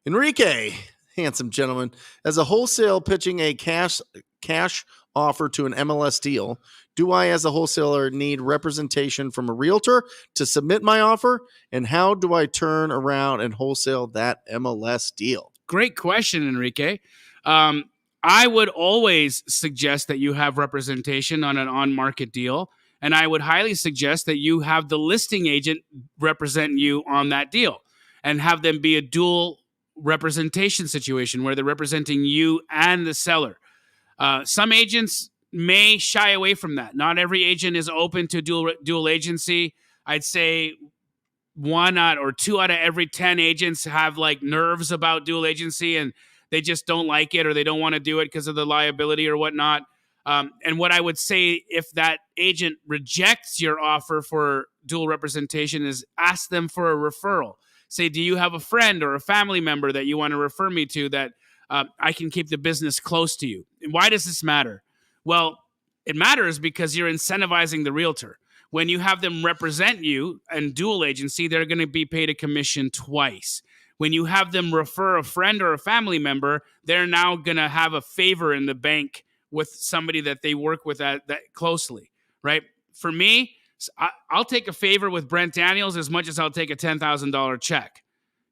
Enrique, handsome gentleman, as a wholesale pitching a cash offer to an MLS deal, do I as a wholesaler need representation from a realtor to submit my offer? And how do I turn around and wholesale that MLS deal? Great question, Enrique. I would always suggest that you have representation on an on-market deal, and I would highly suggest that you have the listing agent represent you on that deal and have them be a dual representation situation where they're representing you and the seller. Some agents may shy away from that. Not every agent is open to dual agency. I'd say 1 or 2 out of every 10 agents have like nerves about dual agency and they just don't like it or they don't want to do it because of the liability or whatnot. And what I would say if that agent rejects your offer for dual representation is ask them for a referral. Say, do you have a friend or a family member that you want to refer me to that I can keep the business close to you? And why does this matter? Well, it matters because you're incentivizing the realtor. When you have them represent you and dual agency, they're going to be paid a commission twice. When you have them refer a friend or a family member, they're now going to have a favor in the bank with somebody that they work with that closely, right? For me, I'll take a favor with Brent Daniels as much as I'll take a $10,000 check.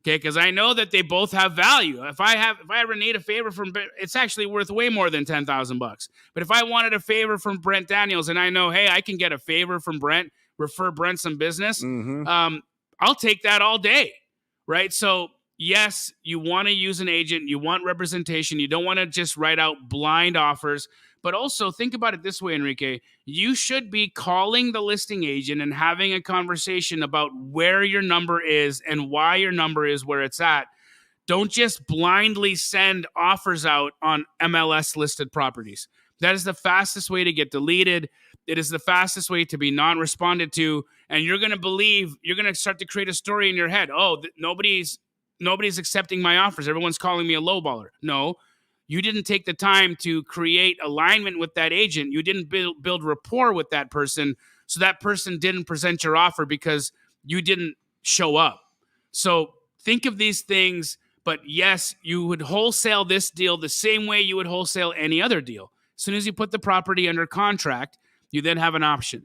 Okay, because I know that they both have value. If I ever need a favor from, it's actually worth way more than $10,000. But if I wanted a favor from Brent Daniels, and I know, hey, I can get a favor from Brent, refer Brent some business, I'll take that all day, right? So yes, you want to use an agent, you want representation, you don't want to just write out blind offers. But also think about it this way, Enrique. You should be calling the listing agent and having a conversation about where your number is and why your number is where it's at. Don't just blindly send offers out on MLS listed properties. That is the fastest way to get deleted. It is the fastest way to be non-responded to. And you're going to start to create a story in your head. Oh, nobody's accepting my offers. Everyone's calling me a lowballer. No. You didn't take the time to create alignment with that agent. You didn't build rapport with that person. So that person didn't present your offer because you didn't show up. So think of these things. But yes, you would wholesale this deal the same way you would wholesale any other deal. As soon as you put the property under contract, you then have an option.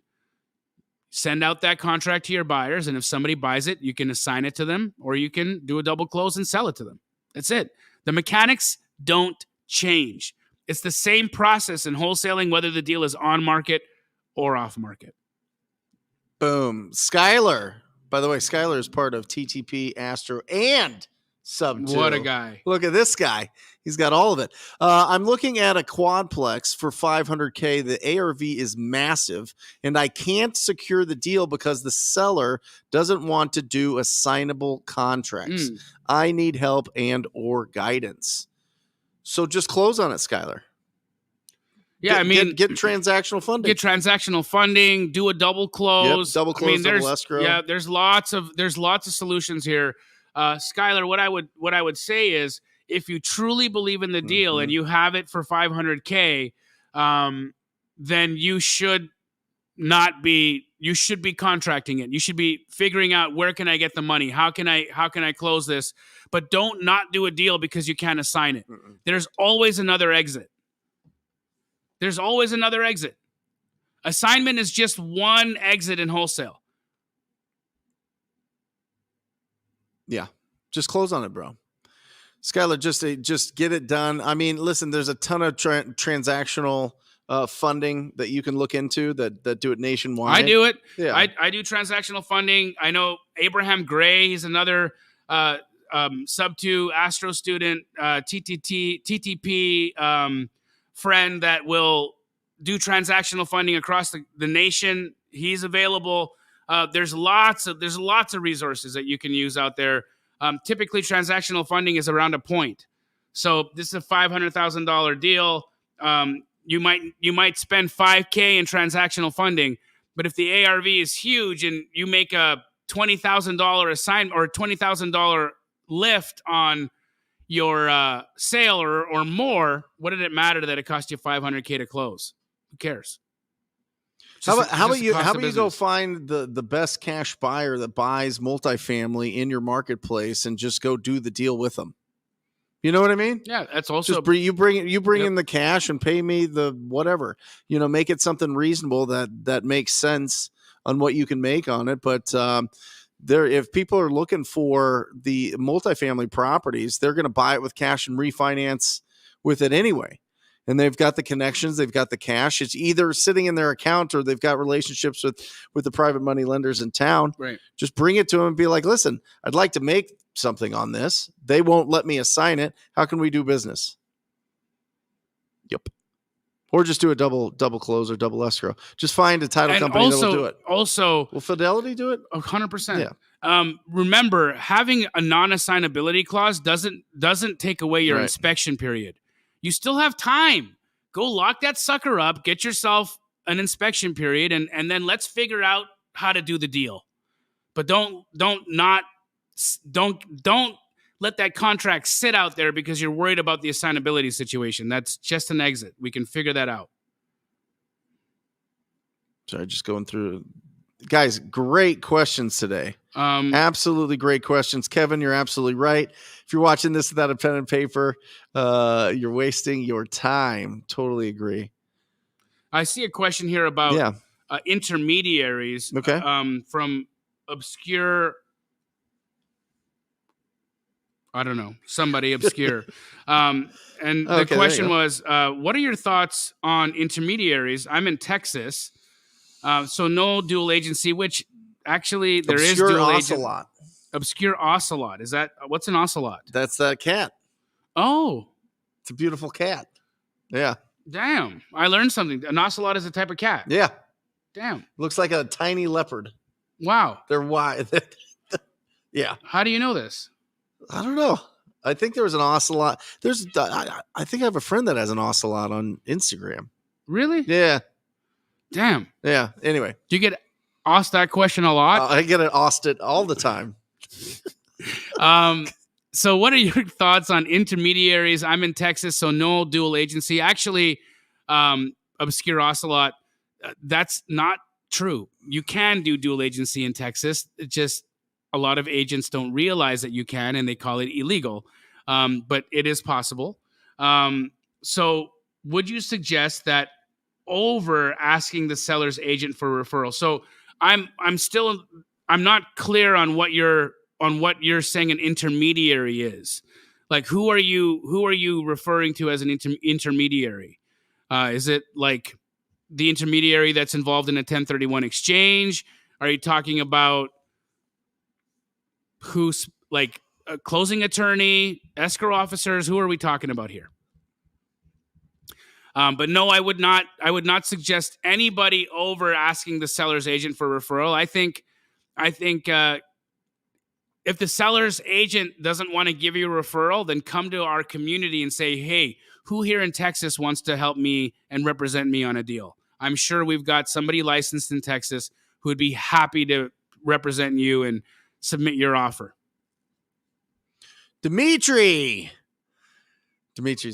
Send out that contract to your buyers. And if somebody buys it, you can assign it to them or you can do a double close and sell it to them. That's it. The mechanics don't change. It's the same process in wholesaling, whether the deal is on market or off market. Boom. Skylar. By the way, Skylar is part of TTP, Astro, and Sub2. What a guy. Look at this guy. He's got all of it. I'm looking at a quadplex for $500K. The ARV is massive, and I can't secure the deal because the seller doesn't want to do assignable contracts. I need help and or guidance. So just close on it, Skylar. Yeah, get transactional funding. Get transactional funding. Do a double close. Yep, double close, double escrow. Yeah, there's lots of solutions here. Skylar, what I would say is, if you truly believe in the deal and you have it for $500K, then you should not be. You should be contracting it. You should be figuring out, where can I get the money? How can I close this? But don't not do a deal because you can't assign it. There's always another exit. There's always another exit. Assignment is just one exit in wholesale. Yeah. Just close on it, bro. Skylar, just get it done. I mean, listen, there's a ton of transactional funding that you can look into that do it nationwide. I do it. Yeah. I do transactional funding. I know Abraham Gray. He's another sub-2 Astro student, TTP friend that will do transactional funding across the nation. He's available. There's lots of resources that you can use out there. Typically, transactional funding is around a point. So this is a $500,000 deal. You might spend $5,000 in transactional funding, but if the ARV is huge and you make a $20,000 assignment or $20,000 lift on your sale or more, what did it matter that it cost you $500,000 to close? Who cares? How about you go find the best cash buyer that buys multifamily in your marketplace and just go do the deal with them? You know what I mean? Yeah, that's also just you bring in the cash and pay me the whatever. Make it something reasonable that makes sense on what you can make on it. But if people are looking for the multifamily properties, they're going to buy it with cash and refinance with it anyway. And they've got the connections, they've got the cash. It's either sitting in their account or they've got relationships with the private money lenders in town. Right. Just bring it to them and be like, listen, I'd like to make something on this. They won't let me assign it. How can we do business? Yep. Or just do a double close or double escrow. Just find a title company that will do it. Also, will Fidelity do it? 100%. Yeah. Remember, having a non-assignability clause doesn't take away your inspection period. You still have time. Go lock that sucker up, get yourself an inspection period, and then let's figure out how to do the deal. But don't let that contract sit out there because you're worried about the assignability situation. That's just an exit. We can figure that out. Sorry, just going through. Guys, great questions today. Absolutely great questions. Kevin, you're absolutely right. If you're watching this without a pen and paper, you're wasting your time. Totally agree. I see a question here about intermediaries. Okay. From obscure, I don't know, somebody obscure. And the question was, what are your thoughts on intermediaries? I'm in Texas. So no dual agency, which actually there is dual ocelot. Obscure ocelot. Is that what's an ocelot? That's that cat. Oh, it's a beautiful cat. Yeah. Damn. I learned something. An ocelot is a type of cat. Yeah. Damn. Looks like a tiny leopard. Wow. They're wide. Yeah. How do you know this? I don't know. I think there was an ocelot. I think I have a friend that has an ocelot on Instagram. Really? Yeah. Damn. Yeah. Anyway. Do you get asked that question a lot? I get it asked it all the time. So what are your thoughts on intermediaries? I'm in Texas, so no dual agency. Actually, obscure ocelot, that's not true. You can do dual agency in Texas. It just a lot of agents don't realize that you can, and they call it illegal. But it is possible. So would you suggest that over asking the seller's agent for referral? So I'm not clear on what you're saying an intermediary is. Like, who are you referring to as an intermediary? Is it like the intermediary that's involved in a 1031 exchange? Are you talking about who's like a closing attorney, escrow officers? Who are we talking about here? But no, I would not suggest anybody over asking the seller's agent for referral. I think if the seller's agent doesn't want to give you a referral, then come to our community and say, hey, who here in Texas wants to help me and represent me on a deal? I'm sure we've got somebody licensed in Texas who would be happy to represent you and submit your offer. Dimitri's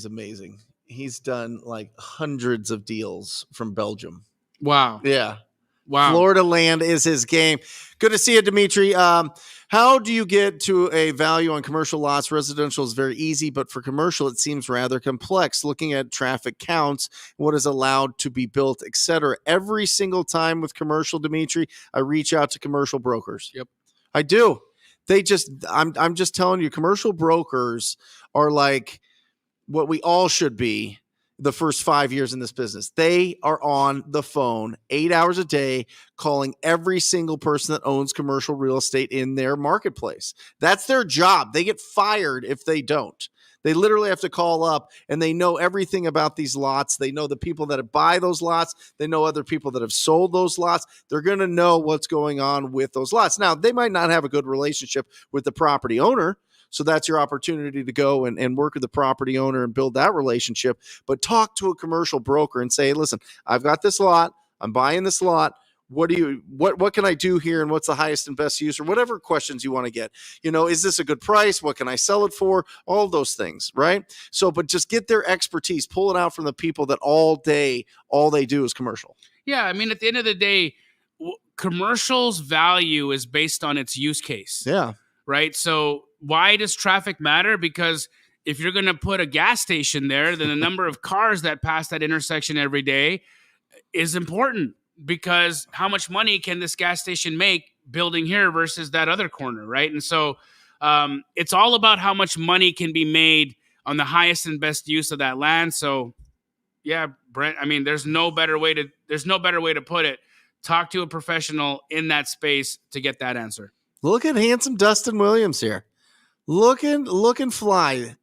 amazing. he's done like hundreds of deals from Belgium. Wow. Yeah. Wow. Florida land is his game. Good to see you, Dimitri. How do you get to a value on commercial lots? Residential is very easy, but for commercial, it seems rather complex. Looking at traffic counts, what is allowed to be built, etc. Every single time with commercial, Dimitri, I reach out to commercial brokers. Yep. I do. I'm just telling you, commercial brokers are like what we all should be the first 5 years in this business. They are on the phone 8 hours a day, calling every single person that owns commercial real estate in their marketplace. That's their job. They get fired if they don't. They literally have to call up, and they know everything about these lots. They know the people that buy those lots. They know other people that have sold those lots. They're going to know what's going on with those lots. Now, they might not have a good relationship with the property owner, so that's your opportunity to go and work with the property owner and build that relationship. But talk to a commercial broker and say, listen, I've got this lot. I'm buying this lot. What can I do here? And what's the highest and best use, or whatever questions you want to get? Is this a good price? What can I sell it for? All those things, right? So, but just get their expertise, pull it out from the people that all day, all they do is commercial. Yeah. I mean, at the end of the day, commercial's value is based on its use case. Yeah. Right. So why does traffic matter? Because if you're going to put a gas station there, then the number of cars that pass that intersection every day is important, because how much money can this gas station make building here versus that other corner, right? And so it's all about how much money can be made on the highest and best use of that land. So yeah, Brent, I mean, there's no better way to put it. Talk to a professional in that space to get that answer. Look at handsome Dustin Williams here. Looking fly.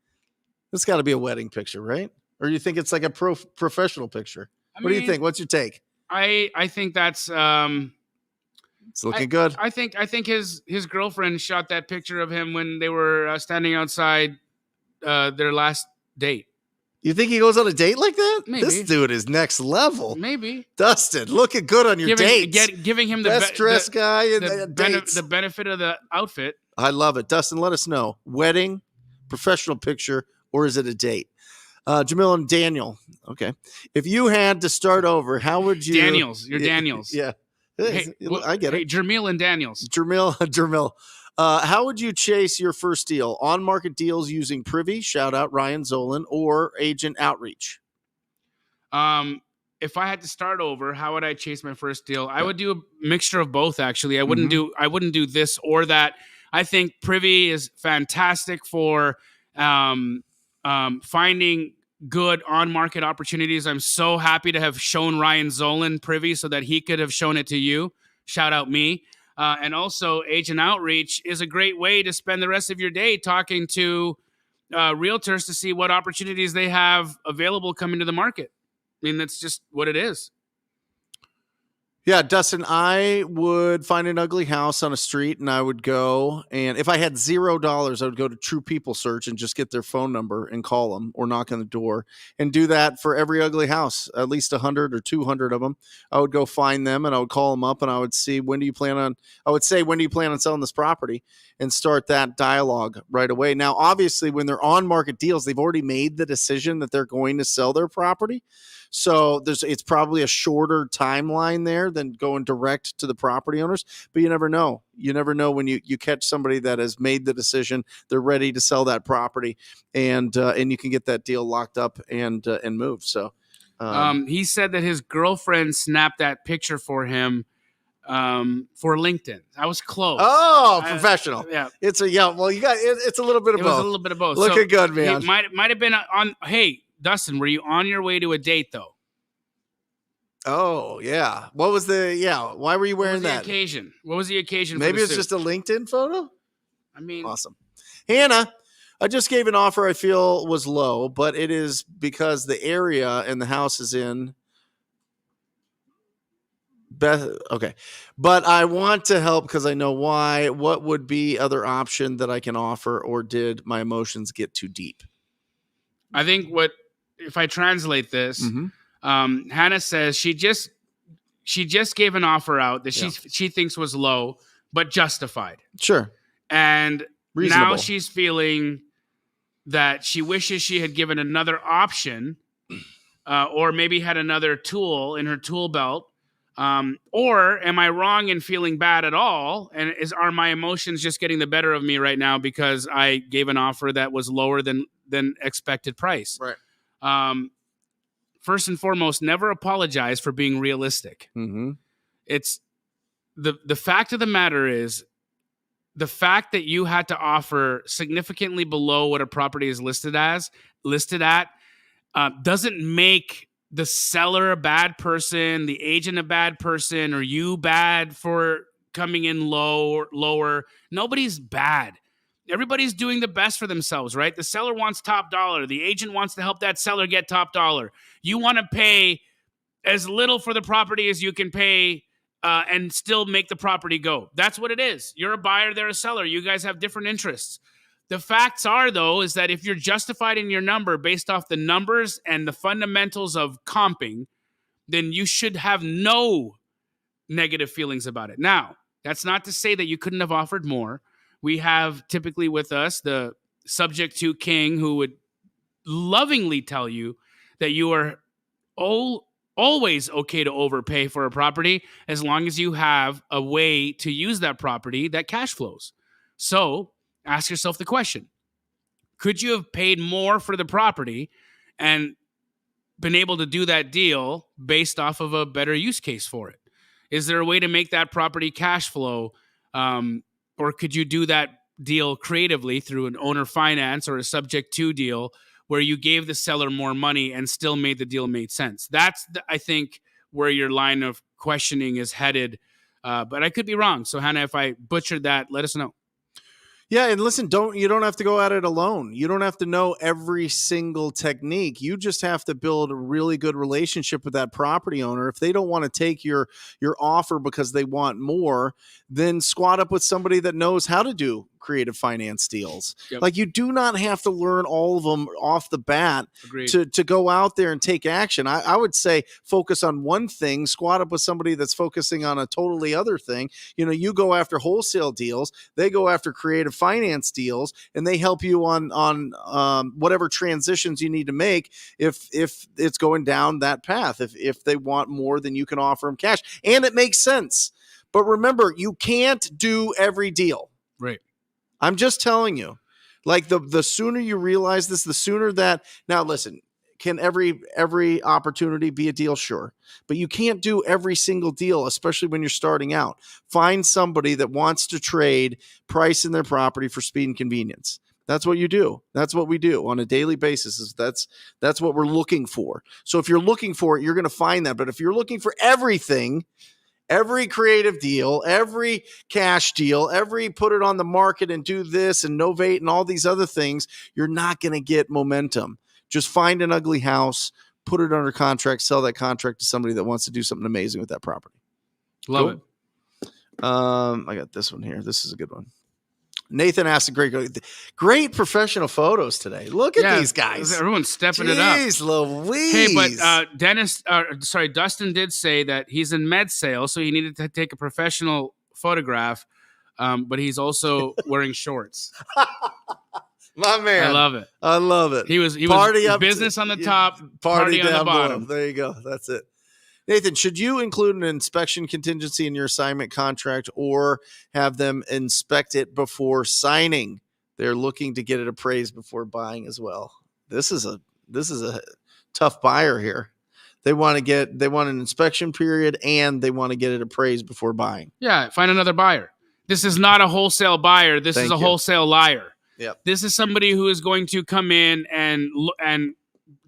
This got to be a wedding picture, right? Or you think it's like a professional picture? What do you think? What's your take? I think that's it's looking good. I think his girlfriend shot that picture of him when they were standing outside their last date. You think he goes on a date like that? Maybe. This dude is next level. Maybe. Dustin, looking good on your dates. Giving him the best dressed guy in the benefit of the outfit. I love it. Dustin, let us know. Wedding, professional picture, or is it a date? Jamil and Daniel. Okay. If you had to start over, how would you... Daniels. You're Daniels. Yeah. Hey, I get it. Jamil and Daniels. Jamil. How would you chase your first deal? On-market deals using Privy, shout out Ryan Zolan, or agent outreach? If I had to start over, how would I chase my first deal? I would do a mixture of both, actually. I wouldn't do this or that. I think Privy is fantastic for finding good on-market opportunities. I'm so happy to have shown Ryan Zolan Privy so that he could have shown it to you. Shout out me. And also, agent outreach is a great way to spend the rest of your day talking to realtors to see what opportunities they have available coming to the market. I mean, that's just what it is. Yeah, Dustin, I would find an ugly house on a street, and I would go, and if I had $0, I would go to True People Search and just get their phone number and call them or knock on the door, and do that for every ugly house, at least 100 or 200 of them. I would go find them, and I would call them up, and I would see, when do you plan on selling this property, and start that dialogue right away. Now, obviously, when they're on market deals, they've already made the decision that they're going to sell their property. So it's probably a shorter timeline there than going direct to the property owners, but you never know. You never know when you catch somebody that has made the decision, they're ready to sell that property, and you can get that deal locked up and move. So he said that his girlfriend snapped that picture for him for LinkedIn. I was close. Oh, professional. Yeah. It's a little bit of both. It was a little bit of both. Looking good, man. It might have been on. Hey, Dustin, were you on your way to a date though? Oh yeah. What was why were you wearing that? Occasion? What was the occasion? Maybe it's just a LinkedIn photo. I mean, awesome. Hannah, I just gave an offer I feel was low, but it is because the area and the house is in okay. But I want to help because I know why. What would be other option that I can offer, or did my emotions get too deep? I think if I translate this, Hannah says she just gave an offer out that she thinks was low, but justified. Sure. And reasonable. Now she's feeling that she wishes she had given another option or maybe had another tool in her tool belt. Or am I wrong in feeling bad at all? And are my emotions just getting the better of me right now because I gave an offer that was lower than expected price? Right. First and foremost, never apologize for being realistic. Mm-hmm. It's the fact of the matter is, the fact that you had to offer significantly below what a property is listed at doesn't make the seller a bad person, the agent a bad person, or you bad for coming in lower. Nobody's bad. Everybody's doing the best for themselves, right? The seller wants top dollar. The agent wants to help that seller get top dollar. You want to pay as little for the property as you can pay and still make the property go. That's what it is. You're a buyer, they're a seller. You guys have different interests. The facts are, though, is that if you're justified in your number based off the numbers and the fundamentals of comping, then you should have no negative feelings about it. Now, that's not to say that you couldn't have offered more. We have typically with us the subject to king who would lovingly tell you that you are always okay to overpay for a property as long as you have a way to use that property that cash flows. So ask yourself the question, could you have paid more for the property and been able to do that deal based off of a better use case for it? Is there a way to make that property cash flow? Or could you do that deal creatively through an owner finance or a subject to deal where you gave the seller more money and still made the deal make sense? That's, I think, where your line of questioning is headed. But I could be wrong. So, Hannah, if I butchered that, let us know. Yeah, and listen, you don't have to go at it alone. You don't have to know every single technique. You just have to build a really good relationship with that property owner. If they don't want to take your offer because they want more, then squat up with somebody that knows how to do creative finance deals. Yep. Like, you do not have to learn all of them off the bat. Agreed. to go out there and take action. I would say focus on one thing, squat up with somebody that's focusing on a totally other thing. You go after wholesale deals, they go after creative finance deals, and they help you on whatever transitions you need to make if it's going down that path, if they want more than you can offer them cash. And it makes sense. But remember, you can't do every deal. Right. I'm just telling you, like, the sooner you realize this, the sooner that, now listen, can every opportunity be a deal? Sure. But you can't do every single deal, especially when you're starting out. Find somebody that wants to trade price in their property for speed and convenience. That's what you do. That's what we do on a daily basis. That's what we're looking for. So if you're looking for it, you're going to find that. But if you're looking for everything, every creative deal, every cash deal, every put it on the market and do this and novate and all these other things, you're not going to get momentum. Just find an ugly house, put it under contract, sell that contract to somebody that wants to do something amazing with that property. Love it. I got this one here. This is a good one. Nathan asked a great professional photos today. Look at these guys. Everyone's stepping it up. Jeez Louise. Hey, but Dustin did say that he's in med sales, so he needed to take a professional photograph, but he's also wearing shorts. My man. I love it. I love it. He was Party up business on the top, party on the bottom. Below. There you go. That's it. Nathan, should you include an inspection contingency in your assignment contract or have them inspect it before signing? They're looking to get it appraised before buying as well. This is a tough buyer here. They want an inspection period and they want to get it appraised before buying. Yeah, find another buyer. This is not a wholesale buyer. This is a wholesale liar. Yep. This is somebody who is going to come in and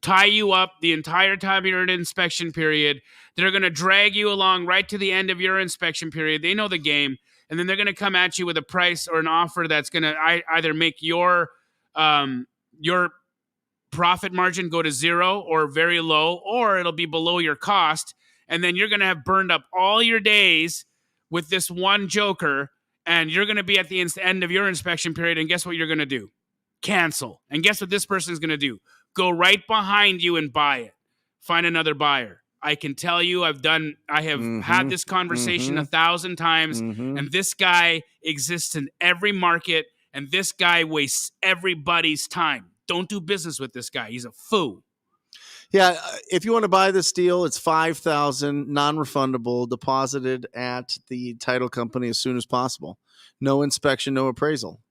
tie you up the entire time you're in an inspection period. They're going to drag you along right to the end of your inspection period. They know the game. And then they're going to come at you with a price or an offer that's going to either make your profit margin go to zero or very low, or it'll be below your cost. And then you're going to have burned up all your days with this one joker. And you're going to be at the end of your inspection period. And guess what you're going to do? Cancel. And guess what this person is going to do? Go right behind you and buy it. Find another buyer. I can tell you I have had this conversation 1,000 times, and this guy exists in every market, and this guy wastes everybody's time. Don't do business with this guy. He's a fool. Yeah, if you want to buy this deal, it's $5,000 non-refundable, deposited at the title company as soon as possible. No inspection, no appraisal.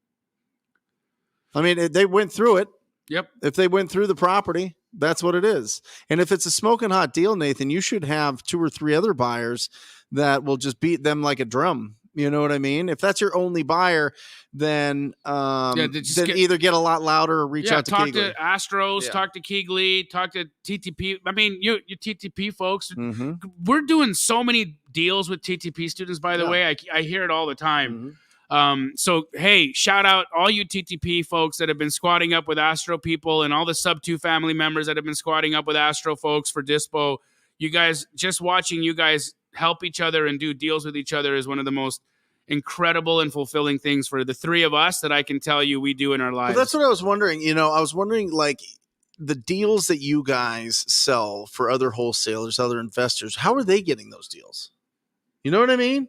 I mean, they went through it. Yep. If they went through the property, that's what it is. And if it's a smoking hot deal, Nathan, you should have 2 or 3 other buyers that will just beat them like a drum. You know what I mean? If that's your only buyer, then either get a lot louder or reach out to talk Keegley. to Astros, talk to Keegley, talk to TTP. I mean, you TTP folks, we're doing so many deals with TTP students, by the way. I hear it all the time. So, hey, shout out all you TTP folks that have been squatting up with Astro people and all the sub-2 family members that have been squatting up with Astro folks for Dispo. You guys, just watching you guys help each other and do deals with each other is one of the most incredible and fulfilling things for the 3 of us that I can tell you we do in our lives. Well, that's what I was wondering. I was wondering, like, the deals that you guys sell for other wholesalers, other investors, how are they getting those deals? You know what I mean?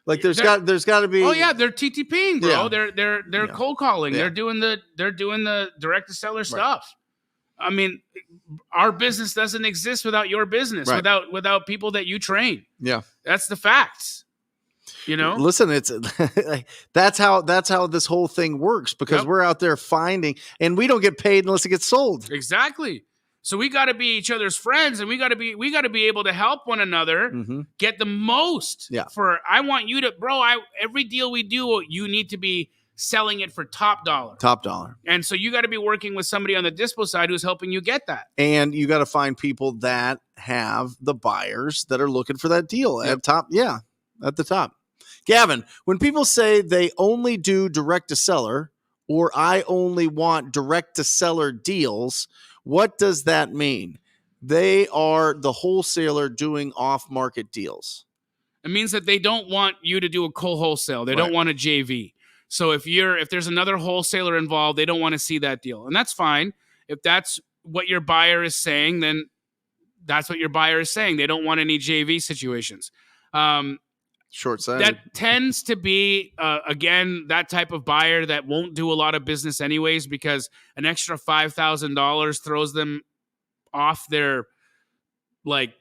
Like there's got to be. Oh yeah, they're TTPing, bro. Yeah. They're cold calling. Yeah. They're doing the direct to seller stuff. I mean, our business doesn't exist without your business, without people that you train. Yeah. That's the facts. Listen, it's that's how this whole thing works, because we're out there finding, and we don't get paid unless it gets sold. Exactly. So we got to be each other's friends, and we got to be able to help one another get the most. Yeah. I want you to, bro. Every deal we do, you need to be selling it for top dollar. Top dollar. And so you got to be working with somebody on the dispo side who's helping you get that. And you got to find people that have the buyers that are looking for that deal at top. Yeah, at the top. Gavin, when people say they only do direct to seller, or I only want direct to seller deals, what does that mean? They are the wholesaler doing off-market deals. It means that they don't want you to do a co-wholesale. They don't want a JV. So if there's another wholesaler involved, they don't want to see that deal. And that's fine. If that's what your buyer is saying, then that's what your buyer is saying. They don't want any JV situations. Short-sighted. That tends to be, again, that type of buyer that won't do a lot of business anyways, because an extra $5,000 throws them off their, like,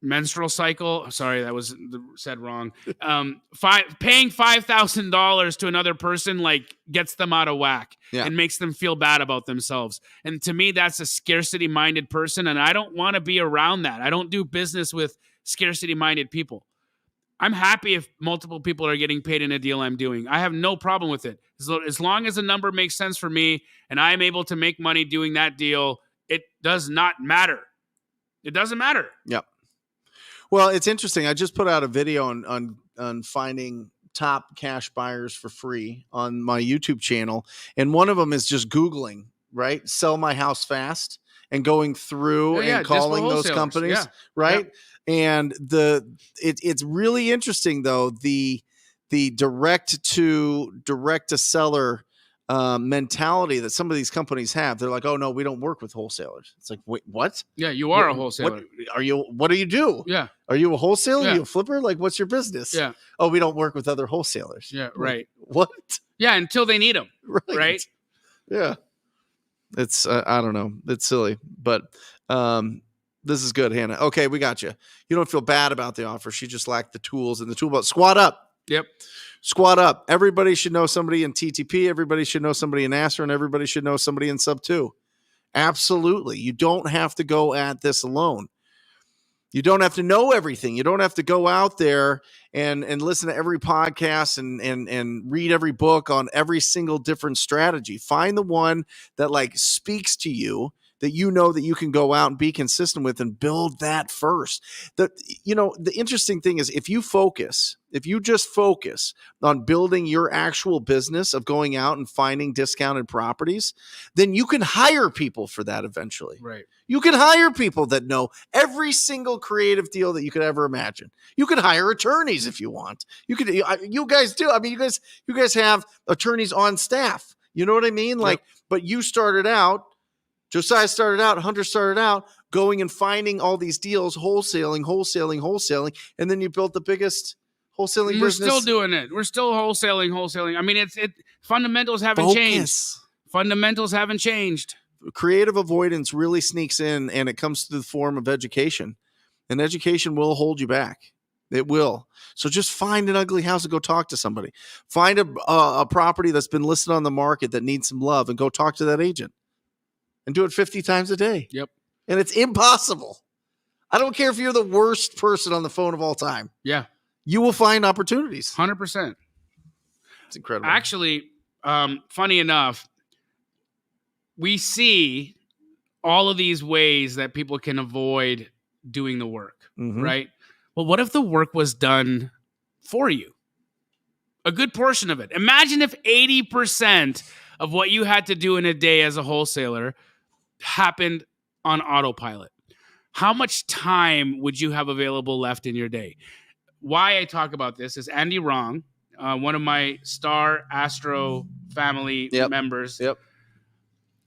menstrual cycle. Sorry, that was said wrong. Paying $5,000 to another person, like, gets them out of whack and makes them feel bad about themselves. And to me, that's a scarcity-minded person, and I don't want to be around that. I don't do business with scarcity-minded people. I'm happy if multiple people are getting paid in a deal I'm doing. I have no problem with it. As long as the number makes sense for me and I'm able to make money doing that deal, it does not matter. It doesn't matter. Yep. Well, it's interesting. I just put out a video on finding top cash buyers for free on my YouTube channel. And one of them is just Googling, right? Sell my house fast, and going through and calling those companies, right? Yeah. And it's really interesting though, the direct to seller mentality that some of these companies have. They're like, oh no, we don't work with wholesalers. It's like, wait, what? Yeah, you are a wholesaler. What do you do? Yeah. Are you a wholesaler? Yeah. Are you a flipper? Like, what's your business? Yeah. Oh, we don't work with other wholesalers. Yeah, right. What? Yeah, until they need them. Right? Yeah. It's I don't know. It's silly, but this is good, Hannah. Okay, we got you. You don't feel bad about the offer. She just lacked the tools in the toolbox. Squat up. Yep. Squat up. Everybody should know somebody in TTP. Everybody should know somebody in Astro, and everybody should know somebody in Sub 2. Absolutely. You don't have to go at this alone. You don't have to know everything. You don't have to go out there and listen to every podcast and read every book on every single different strategy. Find the one that like speaks to you, that you know that you can go out and be consistent with, and build that first. The interesting thing is, if you just focus on building your actual business of going out and finding discounted properties, then you can hire people for that eventually. Right. You can hire people that know every single creative deal that you could ever imagine. You could hire attorneys if you want. You guys do. I mean, you guys have attorneys on staff. You know what I mean? Like, but you started out, Josiah started out, Hunter started out going and finding all these deals, wholesaling, and then you built the biggest wholesaling business. We're still doing it. We're still wholesaling. I mean, fundamentals haven't changed. Fundamentals haven't changed. creative avoidance really sneaks in, and it comes to the form of education. And education will hold you back. It will. So just find an ugly house and go talk to somebody. Find a property that's been listed on the market that needs some love and go talk to that agent. And do it 50 times a day. Yep. And it's impossible. I don't care if you're the worst person on the phone of all time. Yeah. You will find opportunities. 100%. It's incredible. Actually, funny enough, we see all of these ways that people can avoid doing the work, right? Well, what if the work was done for you? A good portion of it. Imagine if 80% of what you had to do in a day as a wholesaler happened on autopilot. How much time would you have available left in your day? Why I talk about this is Andy Wrong, one of my Star Astro family members. Yep.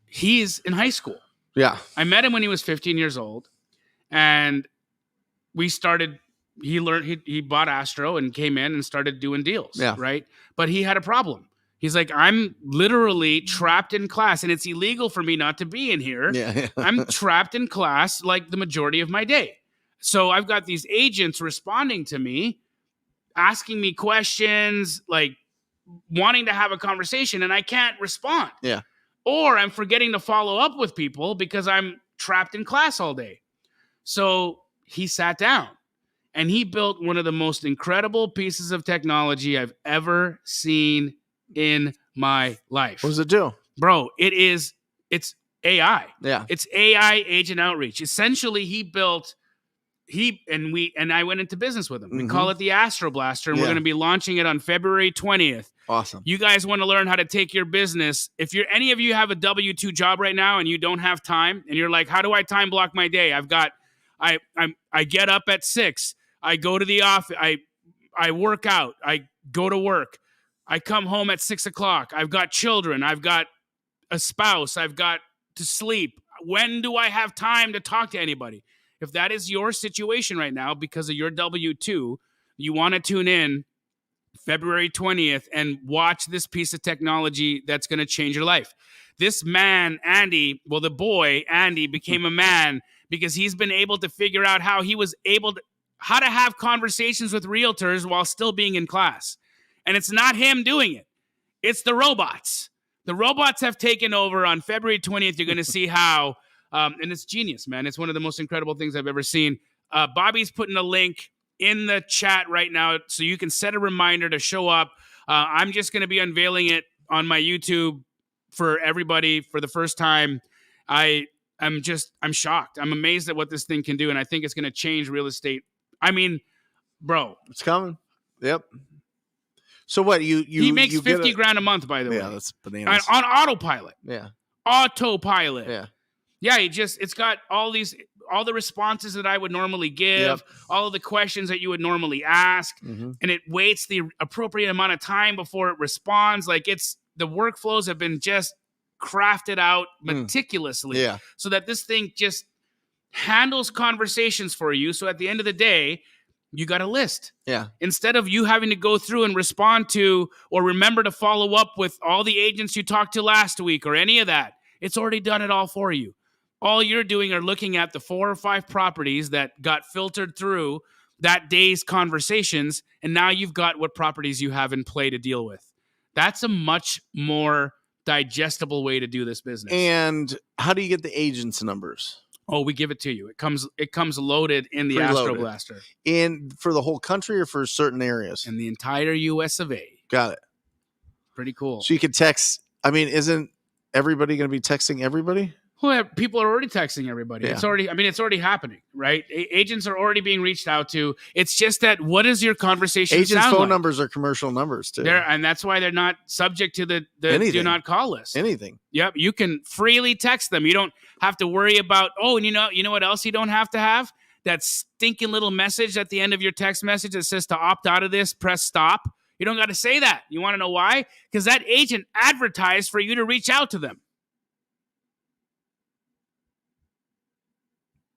He's in high school. Yeah. I met him when he was 15 years old, and we started. He bought Astro and came in and started doing deals. Yeah. Right. But he had a problem. He's like, I'm literally trapped in class, and it's illegal for me not to be in here. Yeah. I'm trapped in class like the majority of my day. So I've got these agents responding to me, asking me questions, like wanting to have a conversation, and I can't respond. Yeah. Or I'm forgetting to follow up with people because I'm trapped in class all day. So he sat down and he built one of the most incredible pieces of technology I've ever seen in my life. What does it do? Bro, it's AI. Yeah. It's AI agent outreach. Essentially, I went into business with him. We call it the Astro Blaster, and we're going to be launching it on February 20th. Awesome. You guys want to learn how to take your business. If any of you have a W-2 job right now and you don't have time, and you're like, how do I time block my day? I get up at 6. I go to the office. I work out. I go to work. I come home at 6 o'clock. I've got children. I've got a spouse. I've got to sleep. When do I have time to talk to anybody? If that is your situation right now because of your W-2, you want to tune in February 20th and watch this piece of technology that's going to change your life. This man, Andy, the boy, Andy, became a man because he's been able to figure out how to have conversations with realtors while still being in class. And it's not him doing it. It's the robots. The robots have taken over. On February 20th. You're going to see how, and it's genius, man. It's one of the most incredible things I've ever seen. Bobby's putting a link in the chat right now so you can set a reminder to show up. I'm just going to be unveiling it on my YouTube for everybody for the first time. I'm shocked. I'm amazed at what this thing can do, and I think it's going to change real estate. I mean, bro. It's coming. Yep. So what he makes $50,000 a month, by the way. Yeah, that's bananas. On autopilot. Yeah. Autopilot. Yeah. Yeah, it's got all the responses that I would normally give, all of the questions that you would normally ask, and it waits the appropriate amount of time before it responds. Like the workflows have been just crafted out meticulously so that this thing just handles conversations for you. So at the end of the day, you got a list. Yeah. Instead of you having to go through and respond to or remember to follow up with all the agents you talked to last week or any of that, it's already done it all for you. All you're doing are looking at the 4 or 5 properties that got filtered through that day's conversations, and now you've got what properties you have in play to deal with. That's a much more digestible way to do this business. And how do you get the agents' numbers? Oh, we give it to you. It comes loaded in the Astro Blaster. For the whole country or for certain areas? In the entire US of A. Got it. Pretty cool. So you can text. I mean, isn't everybody going to be texting everybody? Well, people are already texting everybody. Yeah. It's already happening, right? Agents are already being reached out to. It's just that what is your conversation Agents' sound phone like? numbers are commercial numbers too. And that's why they're not subject to the do not call list. Anything. Yep. You can freely text them. You don't have to worry about, and you know what else you don't have to have? That stinking little message at the end of your text message that says to opt out of this, press stop. You don't got to say that. You want to know why? Because that agent advertised for you to reach out to them.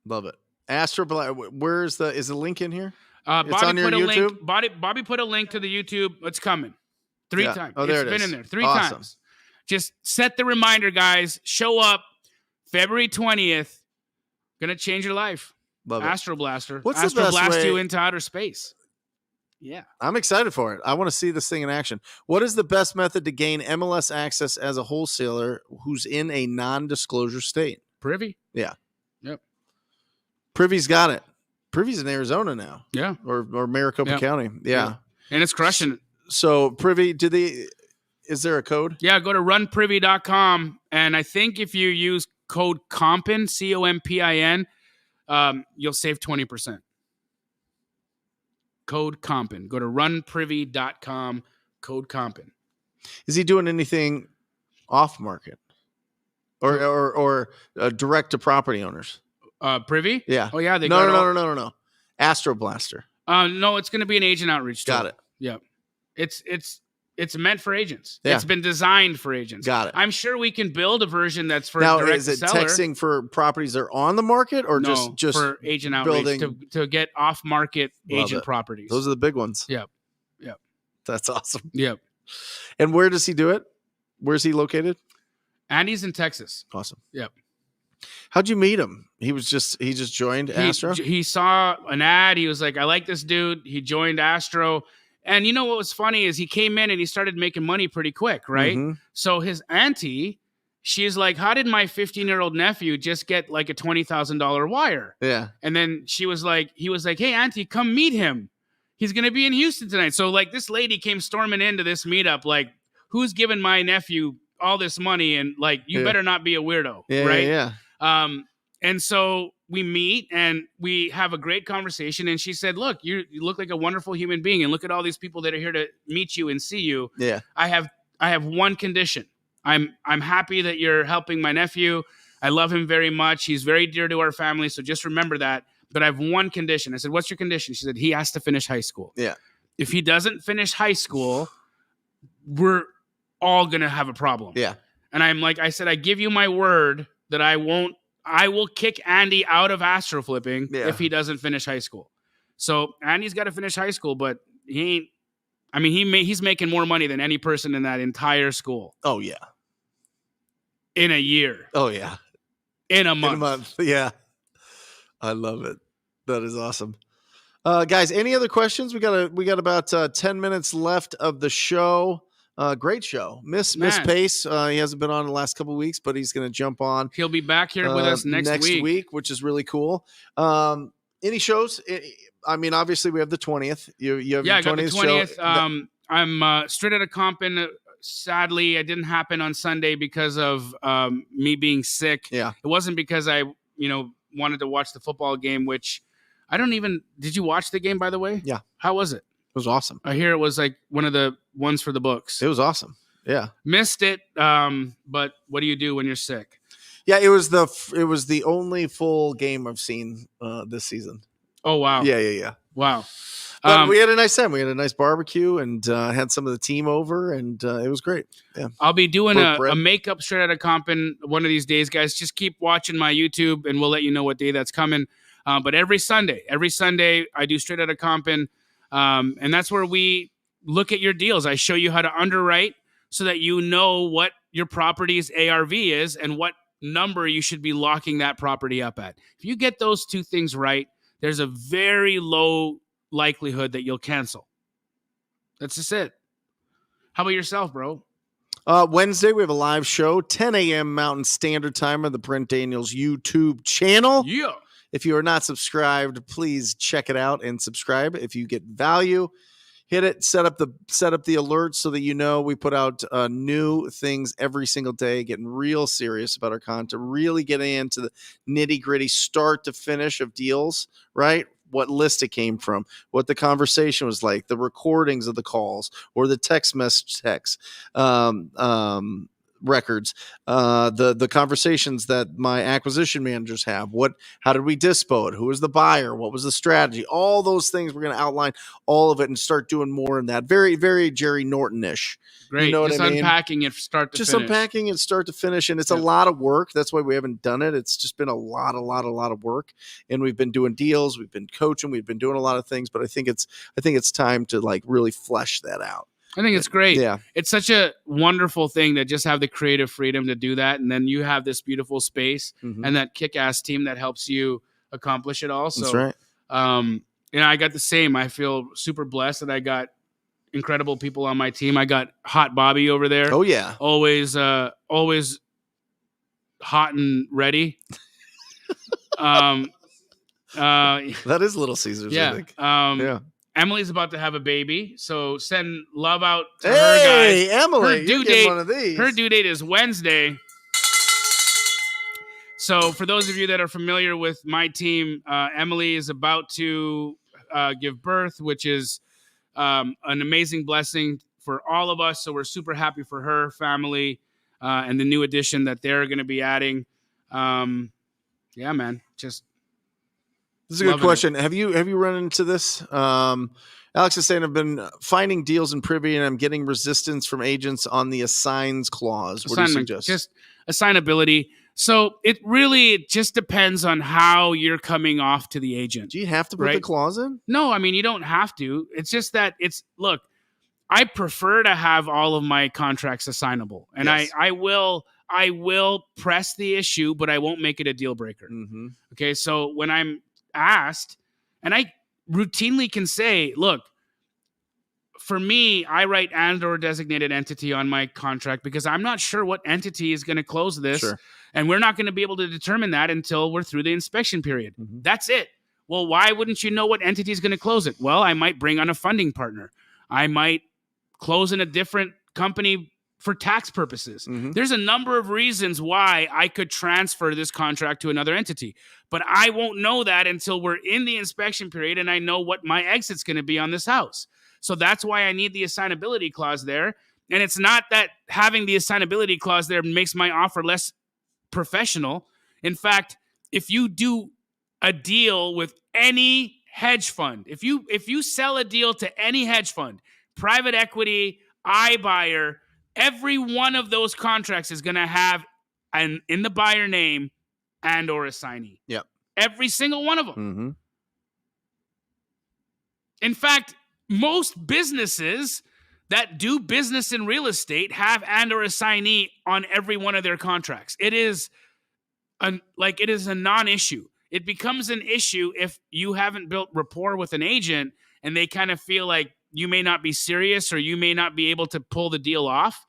Love it. Astro Black. Is the link in here? Bobby it's on your put a YouTube? link. Bobby put a link to the YouTube. It's coming. 3 times. Oh, there it's been is. in there 3 Awesome. times. Just set the reminder, guys. Show up. February 20th, gonna change your life. Love it. Astro Blaster. What's the Astro best blast way- you into outer space. Yeah. I'm excited for it. I want to see this thing in action. What is the best method to gain MLS access as a wholesaler who's in a non-disclosure state? Privy. Yeah. Yep. Privy's got it. Privy's in Arizona now. Yeah. Or Maricopa Yeah. County. Yeah. And it's crushing it. So Privy, is there a code? Yeah, go to runprivy.com. And I think if you use code COMPIN, COMPIN, you'll save 20%. Code COMPIN. Go to runprivy.com, code COMPIN. Is he doing anything off market or direct to property owners? Privy? Yeah. Oh, yeah. They No. Astro Blaster. No, it's going to be an agent outreach tool. Got it. Yep. It's meant for agents. Yeah. It's been designed for agents. Got it. I'm sure we can build a version that's for Now, direct is it seller. texting for properties that are on the market or No, just for agent outreach building? to get off-market Love agent it. properties. Those are the big ones. Yep. That's awesome. Yep. And where does he do it? Where's he located? And he's in Texas. Awesome. Yep. How'd you meet him? He just joined Astro? He saw an ad. He was like, I like this dude. He joined Astro. And you know what was funny is he came in and he started making money pretty quick, right? Mhm. So his auntie, she's like, how did my 15-year-old nephew just get like a $20,000 wire? Yeah. And then he was like, hey, auntie, come meet him. He's going to be in Houston tonight. So like this lady came storming into this meetup, like, who's giving my nephew all this money? And like, you better not be a weirdo, Yeah. right? Yeah. And so we meet and we have a great conversation. And she said, look, you look like a wonderful human being. And look at all these people that are here to meet you and see you. Yeah. I have one condition. I'm happy that you're helping my nephew. I love him very much. He's very dear to our family. So just remember that. But I have one condition. I said, what's your condition? She said, he has to finish high school. Yeah. If he doesn't finish high school, we're all going to have a problem. Yeah. And I said, I give you my word that I will kick Andy out of Astro flipping if he doesn't finish high school. So Andy's got to finish high school, but he's making more money than any person in that entire school Oh, yeah. in a year, Oh, yeah. in a In month. a month. Yeah. I love it. That is awesome. Guys, any other questions? We got about 10 minutes left of the show. Great show. Miss Pace. He hasn't been on the last couple of weeks, but he's going to jump on. He'll be back here with us next week, which is really cool. Any shows? I mean, obviously we have the 20th. You have Yeah, I your got the 20th 20th. I'm straight out of Compton. Sadly, it didn't happen on Sunday because of me being sick. Yeah. It wasn't because I, wanted to watch the football game, which I don't even. Did you watch the game, by the way? Yeah. How was it? It was awesome. I hear it was like one of the ones for the books. It was awesome. Yeah. Missed it. But what do you do when you're sick? Yeah. It was the only full game I've seen this season. Oh, wow. Yeah. Wow. But we had a nice time. We had a nice barbecue and had some of the team over, and it was great. Yeah. I'll be doing Broke a bread. makeup straight out of Compton one of these days, guys. Just keep watching my YouTube, and we'll let you know what day that's coming. But every Sunday, I do straight out of Compton, and that's where we look at your deals. I show you how to underwrite so that you know what your property's ARV is and what number you should be locking that property up at. If you get those two things right, there's a very low likelihood that you'll cancel. That's just it. How about yourself, bro? Wednesday, we have a live show, 10 a.m. Mountain Standard Time on the Brent Daniels YouTube channel. Yeah. If you are not subscribed, please check it out and subscribe. If you get value, hit it, set up the alerts so that you know we put out new things every single day, getting real serious about our content, really getting into the nitty-gritty start to finish of deals, right? What list it came from, what the conversation was like, the recordings of the calls or the text message records, the conversations that my acquisition managers have. How did we dispo it? Who was the buyer? What was the strategy? All those things we're going to outline all of it and start doing more in that. Very, very Jerry Norton-ish. Great. You know just what I mean? unpacking it start to Just finish. unpacking it start to finish. And it's a lot of work. That's why we haven't done it. It's just been a lot of work. And we've been doing deals. We've been coaching. We've been doing a lot of things. But I think it's time to like really flesh that out. I think it's great. Yeah. It's such a wonderful thing to just have the creative freedom to do that. And then you have this beautiful space and that kick-ass team that helps you accomplish it all. So, That's right. I got the same. I feel super blessed that I got incredible people on my team. I got Hot Bobby over there. Oh, yeah. Always hot and ready. That is Little Caesars, yeah. I think. Yeah. Emily's about to have a baby, so send love out to her, Hey, guys. Emily, Her due you get date, one of these. Her due date is Wednesday. So for those of you that are familiar with my team, Emily is about to give birth, which is an amazing blessing for all of us. So we're super happy for her family and the new addition that they're going to be adding. Yeah, man, just. This is a good question. Have you run into this? Alex is saying I've been finding deals in privy and I'm getting resistance from agents on the assigns clause. What do you suggest? Just assignability. So it really just depends on how you're coming off to the agent. Do you have to put the clause in? No, I mean, you don't have to. It's just that look, I prefer to have all of my contracts assignable, and yes. I will press the issue, but I won't make it a deal breaker. Mm-hmm. Okay. So when I'm asked, and I routinely can say, look, for me, I write and or designated entity on my contract because I'm not sure what entity is going to close this. Sure. And we're not going to be able to determine that until we're through the inspection period. Mm-hmm. That's it. Well, why wouldn't you know what entity is going to close it? Well, I might bring on a funding partner. I might close in a different company for tax purposes. Mm-hmm. There's a number of reasons why I could transfer this contract to another entity, but I won't know that until we're in the inspection period and I know what my exit's going to be on this house. So that's why I need the assignability clause there. And it's not that having the assignability clause there makes my offer less professional. In fact, if you do a deal with any hedge fund, if you sell a deal to any hedge fund, private equity, iBuyer, every one of those contracts is going to have an in the buyer name and or assignee. Yep. Every single one of them. Mm-hmm. In fact, most businesses that do business in real estate have and or assignee on every one of their contracts. It is a non-issue. It becomes an issue if you haven't built rapport with an agent and they kind of feel like you may not be serious or you may not be able to pull the deal off.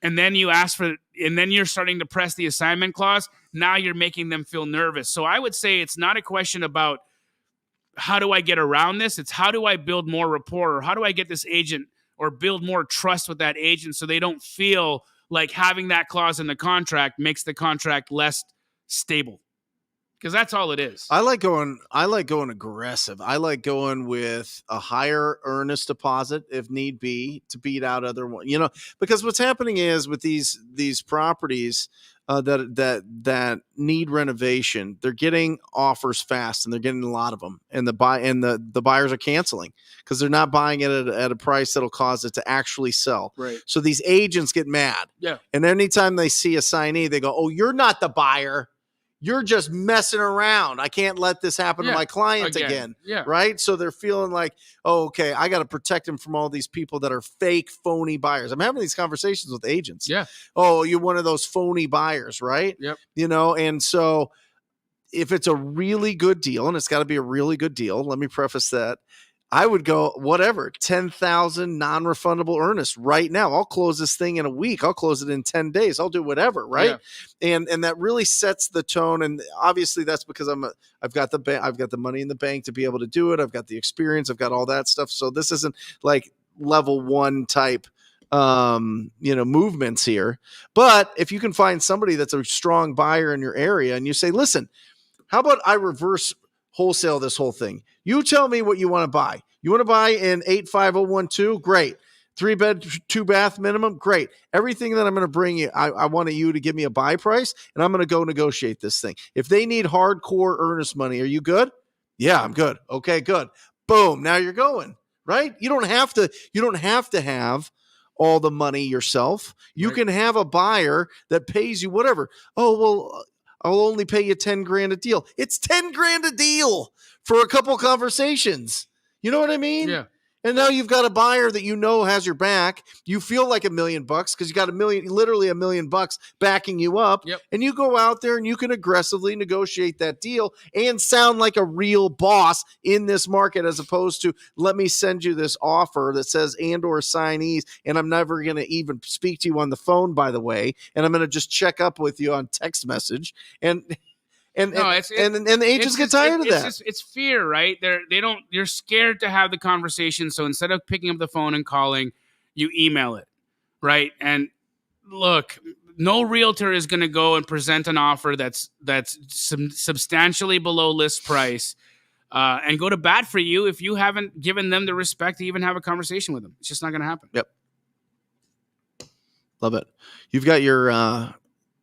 And then you ask for, and then you're starting to press the assignment clause. Now you're making them feel nervous. So I would say it's not a question about how do I get around this? It's how do I build more rapport, or how do I get this agent or build more trust with that agent so they don't feel like having that clause in the contract makes the contract less stable. Because that's all it is. I like going aggressive. I like going with a higher earnest deposit if need be to beat out other one. Because what's happening is with these properties that need renovation, they're getting offers fast and they're getting a lot of them, and the buyers are canceling because they're not buying it at a price that'll cause it to actually sell. Right. So these agents get mad. Yeah. And anytime they see a signee, they go, "Oh, you're not the buyer. You're just messing around. I can't let this happen to my client again." Yeah. Right. So they're feeling like, oh, okay, I got to protect him from all these people that are fake, phony buyers. I'm having these conversations with agents. Yeah. Oh, you're one of those phony buyers, right? Yep. And so if it's a really good deal, and it's got to be a really good deal, let me preface that, I would go whatever, 10,000 non-refundable earnest right now. I'll close this thing in a week. I'll close it in 10 days. I'll do whatever. Right. Yeah. And that really sets the tone. And obviously that's because I've got the money in the bank to be able to do it. I've got the experience. I've got all that stuff. So this isn't like level one type, movements here. But if you can find somebody that's a strong buyer in your area and you say, listen, how about I reverse wholesale this whole thing? You tell me what you want to buy. You want to buy in 85012? Great. 3-bed, 2-bath minimum? Great. Everything that I'm going to bring you, I want you to give me a buy price, and I'm going to go negotiate this thing. If they need hardcore earnest money, are you good? Yeah, I'm good. Okay, good. Boom. Now you're going, right? You don't have to have all the money yourself. You can have a buyer that pays you whatever. Oh, well, I'll only pay you 10 grand a deal. It's 10 grand a deal for a couple conversations. You know what I mean? Yeah. And now you've got a buyer that has your back. You feel like $1 million because you got literally $1 million backing you up. Yep. And you go out there and you can aggressively negotiate that deal and sound like a real boss in this market, as opposed to, let me send you this offer that says and/or signees, and I'm never going to even speak to you on the phone, by the way, and I'm going to just check up with you on text message. And the agents get tired of that. It's fear, right? You're scared to have the conversation. So instead of picking up the phone and calling, you email it, right? And look, no realtor is going to go and present an offer that's substantially below list price and go to bat for you if you haven't given them the respect to even have a conversation with them. It's just not going to happen. Yep. Love it. You've got your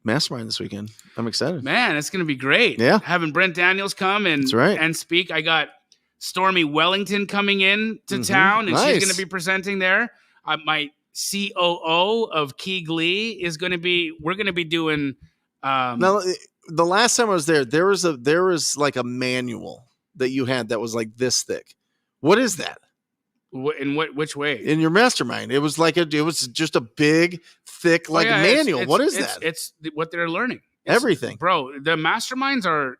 Mastermind this weekend. I'm excited. Man, it's going to be great. Yeah. Having Brent Daniels come and speak. I got Stormy Wellington coming in to town, and she's going to be presenting there. My COO of Key Glee is going to be, we're going to be doing. Now, the last time I was there was like a manual that you had that was like this thick. What is that? Which way? In your Mastermind, it was just a big, thick, manual. What is that? It's what they're learning. Everything, bro. The masterminds are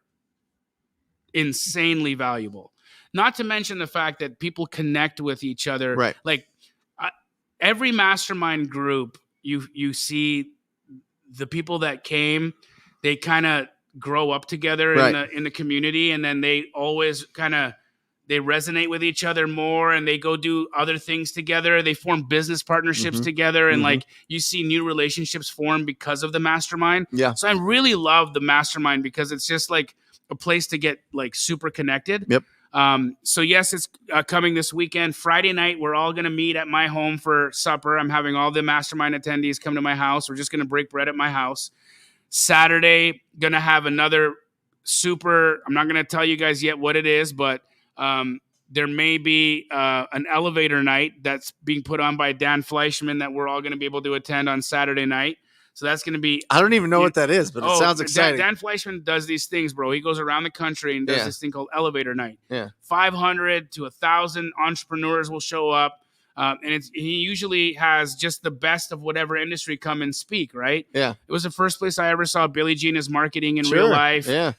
insanely valuable. Not to mention the fact that people connect with each other. Right. Like every mastermind group, you see the people that came, they kind of grow up together in the community, and then they always they resonate with each other more, and they go do other things together. They form business partnerships together, and like you see new relationships form because of the mastermind. Yeah. So I really love the mastermind because it's just like a place to get like super connected. Yep. So yes, it's coming this weekend. Friday night, we're all going to meet at my home for supper. I'm having all the mastermind attendees come to my house. We're just going to break bread at my house. Saturday, going to have another super, I'm not going to tell you guys yet what it is, but there may be an elevator night that's being put on by Dan Fleischman that we're all going to be able to attend on Saturday night. So that's going to be. I don't even know what that is, but it sounds exciting. Dan Fleischman does these things, bro. He goes around the country and does this thing called elevator night. Yeah, 500 to 1,000 entrepreneurs will show up, and he usually has just the best of whatever industry come and speak. Right? Yeah. It was the first place I ever saw Billie Jean as marketing in real life. Yeah.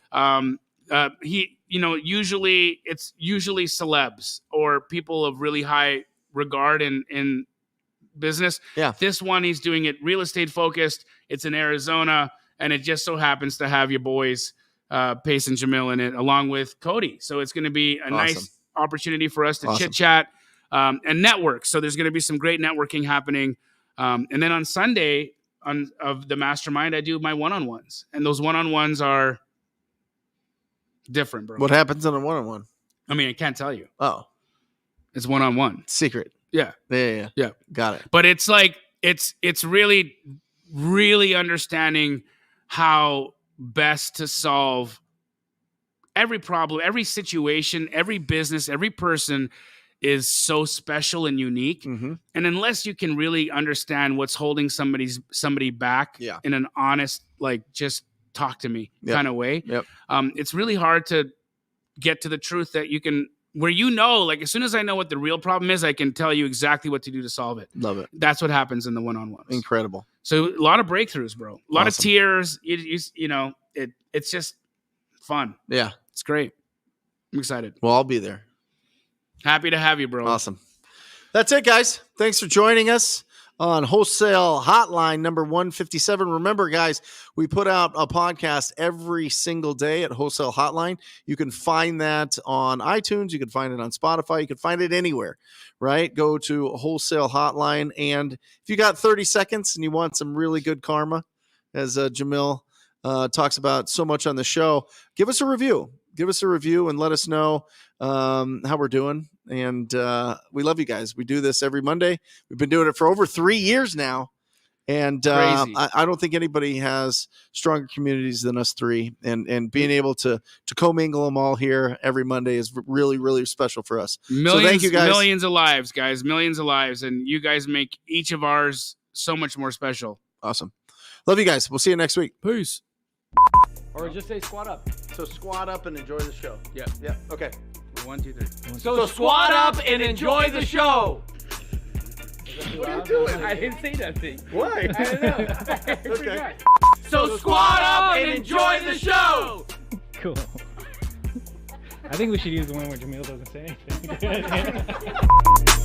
Usually it's celebs or people of really high regard in business. Yeah. This one, he's doing it real estate focused. It's in Arizona, and it just so happens to have your boys, Pace and Jamil in it, along with Cody. So it's going to be a nice opportunity for us to chit chat and network. So there's going to be some great networking happening. And then on Sunday of the mastermind, I do my one-on-ones, and those one-on-ones are different, bro. What happens on a one-on-one? I mean, I can't tell you. Oh, it's one-on-one. Secret. Yeah. Got it. But it's like it's really, really understanding how best to solve every problem, every situation, every business, every person is so special and unique. And unless you can really understand what's holding somebody back in an honest, like, just talk to me kind of way, it's really hard to get to the truth that you can, where like as soon as I know what the real problem is, I can tell you exactly what to do to solve it. Love it. That's what happens in the one-on-ones. Incredible. So a lot of breakthroughs, bro. A lot of tears. It's just fun. Yeah. It's great. I'm excited. Well, I'll be there. Happy to have you, bro. Awesome. That's it, guys. Thanks for joining us on Wholesale Hotline number 157. Remember, guys, we put out a podcast every single day at Wholesale Hotline. You can find that on iTunes. You can find it on Spotify. You can find it anywhere, right? Go to Wholesale Hotline. And if you got 30 seconds and you want some really good karma, as Jamil talks about so much on the show, give us a review. Give us a review and let us know how we're doing. And we love you guys. We do this every Monday. We've been doing it for over 3 years now. And I don't think anybody has stronger communities than us three. And being able to commingle them all here every Monday is really, really special for us. So thank you, guys. Millions of lives, guys. Millions of lives. And you guys make each of ours so much more special. Awesome. Love you guys. We'll see you next week. Peace. Or just say squat up. So squat up and enjoy the show. Yeah. Yeah. Okay. 1, 2, 3. So squat up and enjoy the show. What are you doing? I didn't say nothing. Why? I don't know. Okay. So squat up and enjoy the show. Cool. I think we should use the one where Jamil doesn't say anything.